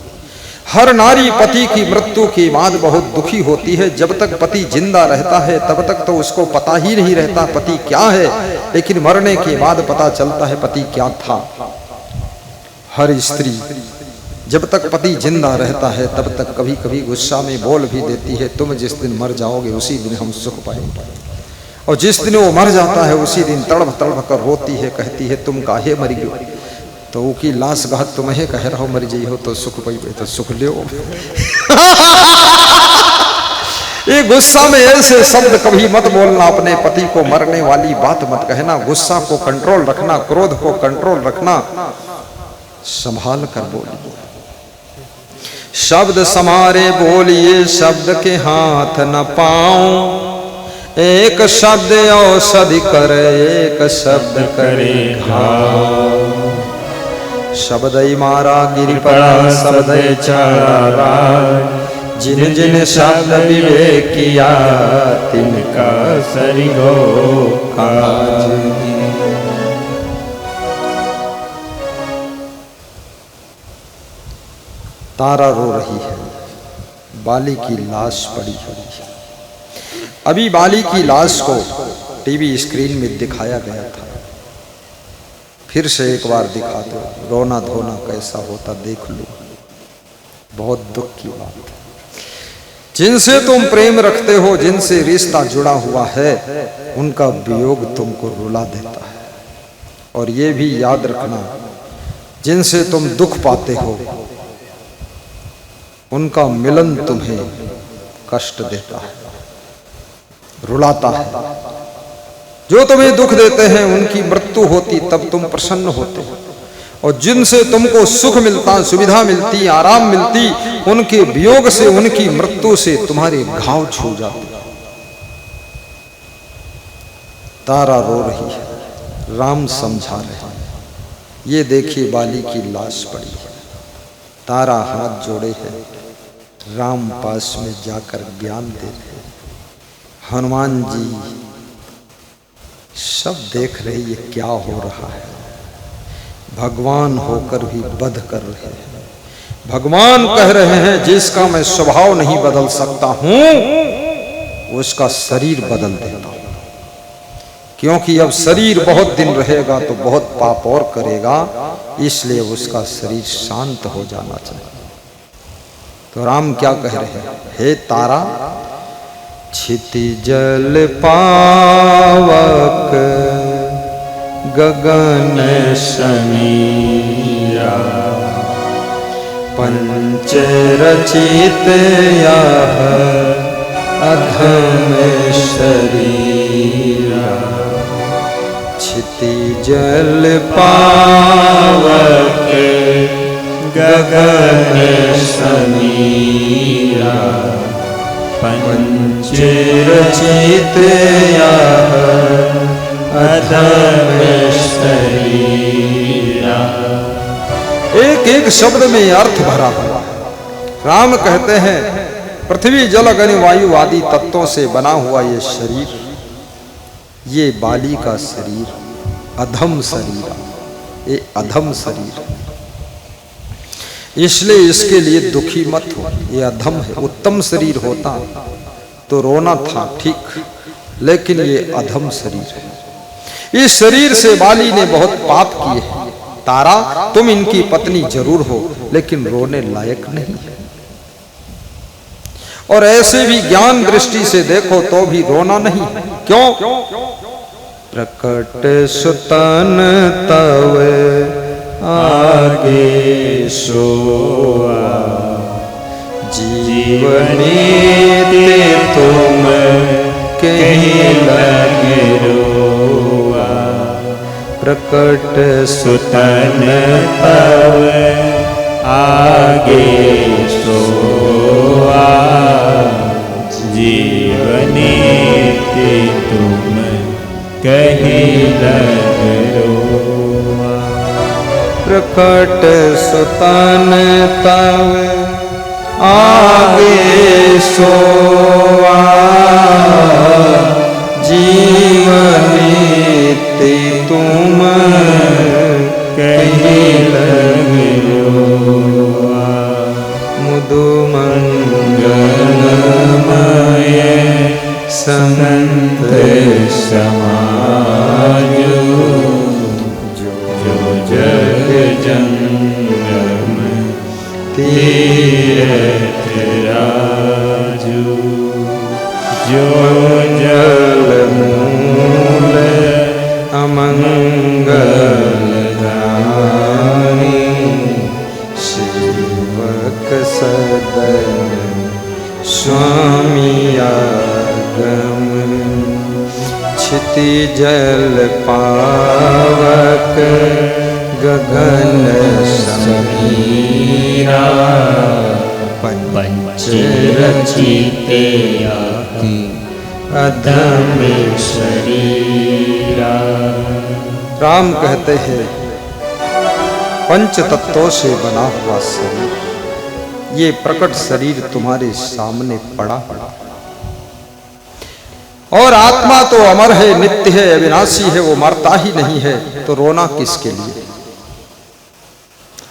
हर नारी पति की मृत्यु के बाद बहुत दुखी होती है। जब तक पति जिंदा रहता है तब तक तो उसको पता ही नहीं रहता पति क्या है, लेकिन मरने के बाद पता चलता है पति क्या था। हर स्त्री जब तक पति जिंदा रहता है तब तक कभी कभी गुस्सा में बोल भी देती है, तुम जिस दिन मर जाओगे उसी दिन हम सुख पाएंगे। और जिस दिन वो मर जाता है उसी दिन तड़प तड़प कर रोती है, कहती है तुम काहे मर गयो। तो वो की लाश गहत तुम्हें कह रहा हो मर जाइ हो तो सुख पाई, तो सुख लियो। ये गुस्सा में ऐसे शब्द कभी मत बोलना, अपने पति को मरने वाली बात मत कहना। गुस्सा को कंट्रोल रखना, क्रोध को कंट्रोल रखना, संभाल कर बोलिए। शब्द समारे बोलिए, शब्द के हाथ न पाऊं। एक शब्द औषधि करे, एक शब्द करे घाव। शब्द ही मारा गिर पड़ा, शब्द ही चारा। जिन जिन शब्द विवेक किया, तिनका सरी हो काज। तारा रो रही है, बाली की लाश पड़ी हुई है। अभी बाली की लाश को टीवी स्क्रीन में दिखाया गया था, फिर से एक बार दिखा दो, रोना धोना कैसा होता देख लो। बहुत दुख की बात है। जिनसे तुम प्रेम रखते हो, जिनसे रिश्ता जुड़ा हुआ है, उनका वियोग तुमको रुला देता है। और ये भी याद रखना, जिनसे तुम दुख पाते हो उनका मिलन तुम्हें कष्ट देता है, रुलाता है। जो तुम्हें दुख देते हैं उनकी मृत्यु होती तब तुम प्रसन्न होते हो, और जिनसे तुमको सुख मिलता, सुविधा मिलती, आराम मिलती, उनके वियोग से, उनकी मृत्यु से तुम्हारे घाव छू जाते। तारा रो रही है, राम समझा रहे हैं। ये देखिए बाली की लाश पड़ी है, तारा हाथ जोड़े है, राम पास में जाकर ज्ञान दे रहे। हनुमान जी सब देख रहे ये क्या हो रहा है, भगवान होकर भी वध कर रहे हैं। भगवान कह रहे हैं जिसका मैं स्वभाव नहीं बदल सकता हूं उसका शरीर बदल देता हूं, क्योंकि अब शरीर बहुत दिन रहेगा तो बहुत पाप और करेगा, इसलिए उसका शरीर शांत हो जाना चाहिए। तो राम क्या कह रहे हैं, हे तारा क्षितिजल पावक गगन समीरा, पंच रचित यह अधम शरीरा। क्षितिजल पावक गगन समीरा, पंच रचित यह अधम शरीरा। एक एक शब्द में अर्थ भरा हुआ। राम कहते हैं पृथ्वी जल अग्नि वायु आदि तत्वों से बना हुआ ये शरीर, ये बाली का शरीर अधम शरीर, ये अधम शरीर, इसलिए इसके लिए दुखी मत हो, ये अधम है। उत्तम शरीर होता तो रोना था ठीक, लेकिन ये अधम शरीर है। इस शरीर से बाली ने बहुत पाप किए हैं। तारा तुम इनकी पत्नी जरूर हो, लेकिन रोने लायक नहीं है। और ऐसे भी ज्ञान दृष्टि से देखो तो भी रोना नहीं। क्यों? प्रकट सुतन तव आगे सोआ, जीवनी ते तुम कहीं लगे रोआ। प्रकट सुतन तव आगे सोआ, जीवनी ते तुम कहीं लगे रोआ। प्रकट सुतन तव आगे सोआ, जीवनी ते तुम कहीं लगे रोआ। मुदु मंगलमय संत समाजो, जो जग जंगम तीरथ राजू। जो जल मूल अमंगल दानी, सेवक सदन स्वामी आगम। क्षितिजल पावक गगन समीरा, पंच रचिते अधम शरीरा। राम कहते हैं पंच तत्वों से बना हुआ शरीर, ये प्रकट शरीर तुम्हारे सामने पड़ा पड़ा, और आत्मा तो अमर है, नित्य है, अविनाशी है, वो मरता ही नहीं है, तो रोना किसके लिए?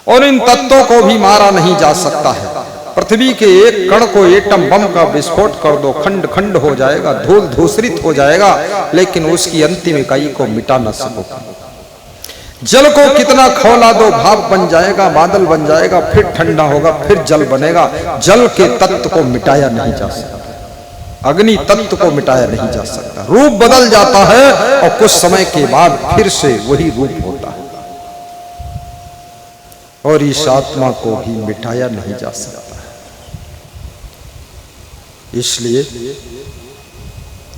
और इन तत्वों को भी मारा नहीं जा सकता है। पृथ्वी के एक कण को एटम बम का विस्फोट कर दो, खंड खंड हो जाएगा, धूल धूसरित हो जाएगा, लेकिन उसकी अंतिम इकाई को मिटा न सको। जल को कितना खौला दो, भाप बन जाएगा, बादल बन जाएगा, फिर ठंडा होगा, फिर जल बनेगा। जल के तत्व को मिटाया नहीं जा सकता, अग्नि तत्व को मिटाया नहीं जा सकता। रूप बदल जाता है और कुछ समय के बाद फिर से वही रूप होता है, और इस आत्मा को भी मिटाया नहीं जा सकता। इसलिए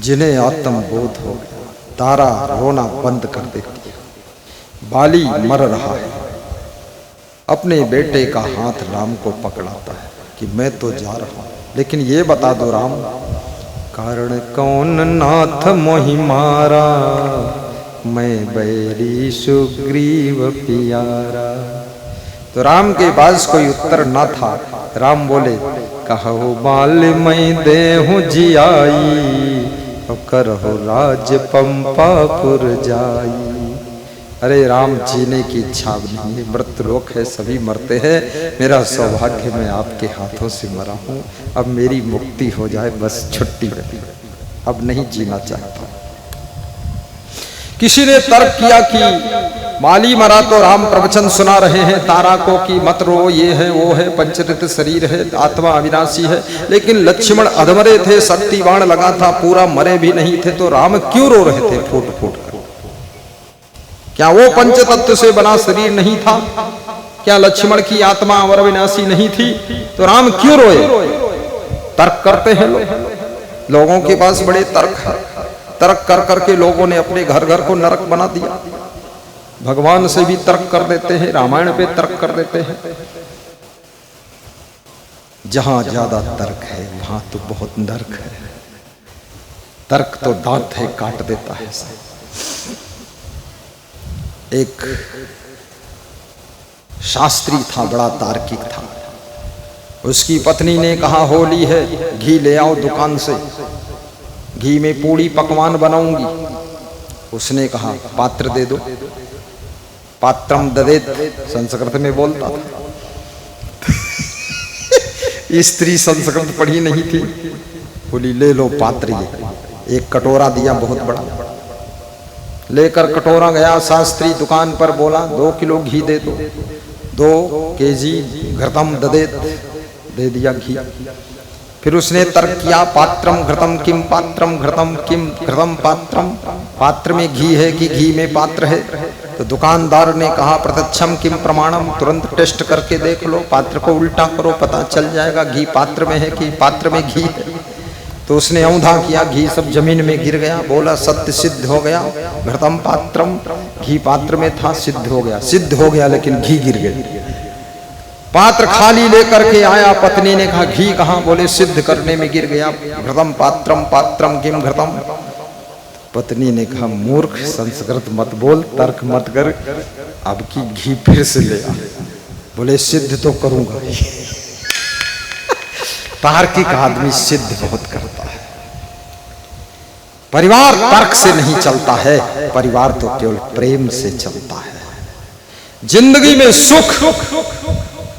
जिन्हें आत्मबोध हो गया, तारा रोना बंद कर देती है। बाली मर रहा है, अपने बेटे का हाथ राम को पकड़ाता है कि मैं तो जा रहा हूं, लेकिन ये बता दो राम, कारण कौन नाथ मोहि मारा, मैं बैरी सुग्रीव पियारा। तो राम के पास कोई उत्तर न था। राम बोले, कहो बाल मैं देहु जियाई, करहो राज पंपापुर जाई। अरे राम, जीने की इच्छा नहीं है, मृतलोक है, सभी मरते हैं, मेरा सौभाग्य मैं आपके हाथों से मरा हूं, अब मेरी मुक्ति हो जाए, बस छुट्टी है, अब नहीं जीना चाहता। किसी ने तर्क किया कि माली मरा तो राम प्रवचन सुना रहे हैं तारा को कि मत रो, ये है वो है, पंचरत्न शरीर है, आत्मा अविनाशी है। लेकिन लक्ष्मण अधमरे थे, शक्ति बाण लगा था, पूरा मरे भी नहीं थे, तो राम क्यों रो रहे थे फूट फूट कर? क्या वो पंचतत्व से बना शरीर नहीं था? क्या लक्ष्मण की आत्मा अमर अविनाशी नहीं थी? तो राम क्यों रोए? तर्क करते हैं लोगों के पास बड़े तर्क है। तर्क कर करके लोगों ने अपने घर घर को नरक बना दिया। भगवान से भी तर्क कर देते हैं, रामायण पे तर्क कर देते हैं। जहां ज्यादा तर्क है वहां तो बहुत नरक है। तर्क तो दांत है, काट देता है। एक शास्त्री था, बड़ा तार्किक था। उसकी पत्नी ने कहा, होली है, घी ले आओ दुकान से, घी में पूड़ी पकवान बनाऊंगी। उसने कहा, पात्र दे दो। पात्रम ददेत संस्कृत में बोलता था। स्त्री संस्कृत पढ़ी नहीं थी। बोली, ले लो पात्र। ये एक कटोरा दिया बहुत बड़ा, लेकर कटोरा गया शास्त्री दुकान पर, बोला 2 किलो घी दे दो। 2 केजी घृतम ददेत, दे दिया घी। फिर उसने तर्क किया, पात्रम घृतम किम पात्रम घृतम किम घृतम पात्रम, पात्र में घी है कि घी में पात्र है? तो दुकानदार ने कहा, प्रत्यक्षम किम प्रमाणम, तुरंत टेस्ट करके देख लो, पात्र को उल्टा करो, पता चल जाएगा घी पात्र में है कि पात्र में घी है। तो उसने औंधा किया, घी सब जमीन में गिर गया। बोला, सत्य सिद्ध हो गया, घृतम पात्रम, घी पात्र में था, सिद्ध हो गया। सिद्ध हो गया लेकिन घी गिर गया। पात्र खाली लेकर के आया। पत्नी ने कहा, घी कहाँ? बोले, सिद्ध करने में गिर गया। घृतम पात्रम पात्रम किम घृतम। पत्नी ने कहा, मूर्ख, संस्कृत मत बोल, तर्क मत कर, अब की घी फिर से ले आ। बोले, सिद्ध तो करूंगा। तार्किक आदमी सिद्ध बहुत करता है। परिवार तर्क से नहीं चलता है, परिवार तो केवल प्रेम से चलता है। जिंदगी में सुख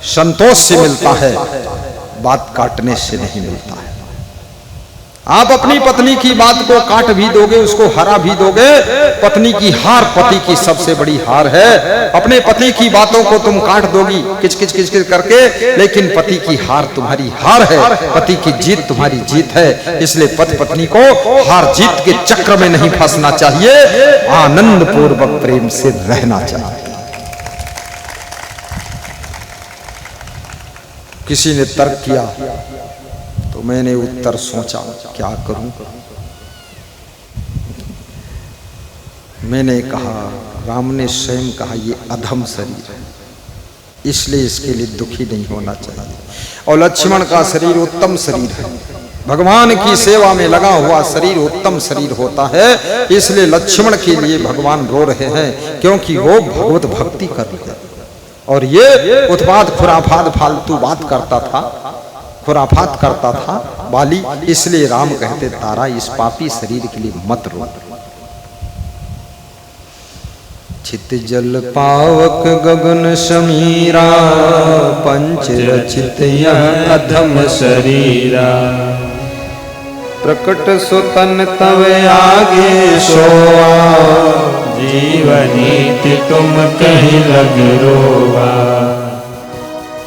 संतोष से मिलता है, बात काटने से नहीं मिलता है। आप अपनी पत्नी की बात को काट भी दोगे, उसको हरा भी दोगे। पत्नी की हार पति की सबसे बड़ी हार है। अपने पति की बातों को तुम काट दोगी किच किच किच किच करके, लेकिन पति की हार तुम्हारी हार है, पति की जीत तुम्हारी जीत है। इसलिए पति पत्नी को हार जीत के चक्र में नहीं फंसना चाहिए, आनंद पूर्वक प्रेम से रहना चाहिए। किसी ने तर्क किया तो मैंने उत्तर सोचा, क्या करूं? मैंने कहा, राम ने स्वयं कहा, ये अधम शरीर है, इसलिए इसके लिए दुखी नहीं होना चाहिए। और लक्ष्मण का शरीर उत्तम शरीर है, भगवान की सेवा में लगा हुआ शरीर उत्तम शरीर होता है। इसलिए लक्ष्मण के लिए भगवान रो रहे हैं, क्योंकि वो भगवत भक्ति कर रहे हैं। और ये उत्पाद खुराफात फालतू बात करता था, खुराफात करता था बाली। इसलिए राम कहते, तारा, इस पापी शरीर के लिए मत रो। चित जल पावक गगन समीरा, पंच रचित यह अधम शरीरा। प्रकट सुतन तवे आगे सोआ, जीवनीति तुम कहीं लग रोवा।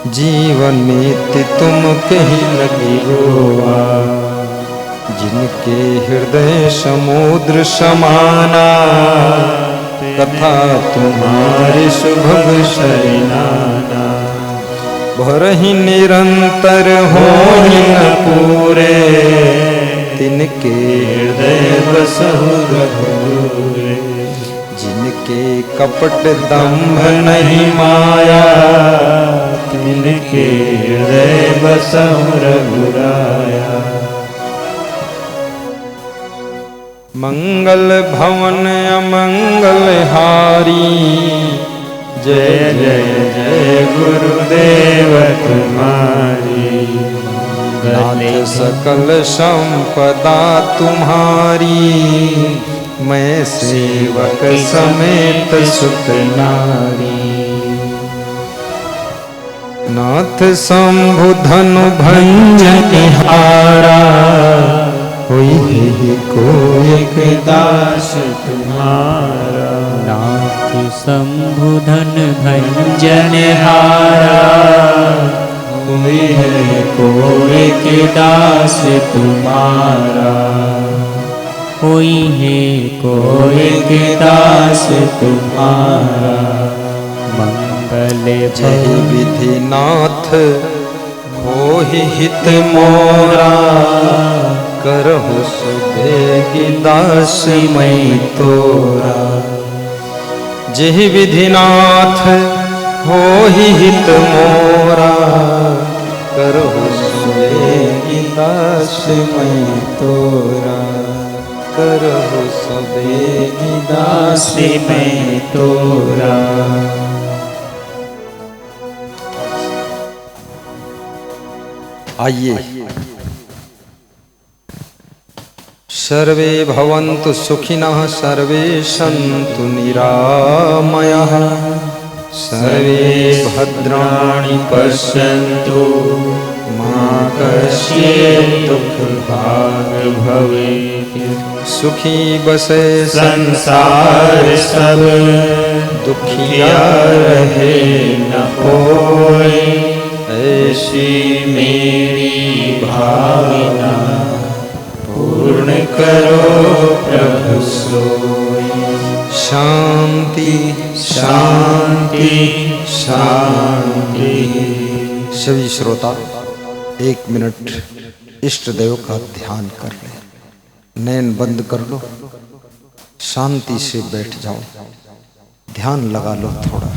जीवन नीति तुम कहीं लगी रोवा। जिनके हृदय समुद्र समाना, कथा तुम्हारी सुभग शयनाना। भरहि निरंतर हो न पूरे, तिनके हृदय बसहु रघुरे। जिनके तिनके कपट दंभ नहीं माया, तिनके हृदय बसहु रघुराया। मंगल भवन अमंगल हारी, जय जय जय गुरुदेव तुम्हारी। नाथ सकल संपदा तुम्हारी, मैं सेवक समेत सुत नारी। नाथ शंभु धनु भंजन हारा, होई को एक दास तुम्हारा। नाथ शंभु धन भंजन हारा, कोई है कोई के दास तुम्हारा। कोई है कोई के दास तुम्हारा। मंगल जय विधि नाथ होहि हित मोरा, करहु सुबेगी दास मैं तोरा। जय विधिनाथ होहि हित मोरा, करहु सुबेगी दास मैं तोरा। करहु सुबेगी दास मैं तोरा। आइए, सर्वे भवन्तु सुखिनः, सर्वे सन्तु निरामयाः, सर्वे भद्राणि पश्यन्तु, मा कश्चित् दुःखभाग् भवेत्। सुखी बसे संसार सब, दुखिया रहे न कोई। ऐसी मेरी भावना, पूर्ण करो प्रभु सोई। शांति शांति शांति। सभी श्रोता 1 मिनट इष्ट देव का ध्यान कर ले। नैन बंद कर लो, शांति से बैठ जाओ, ध्यान लगा लो थोड़ा।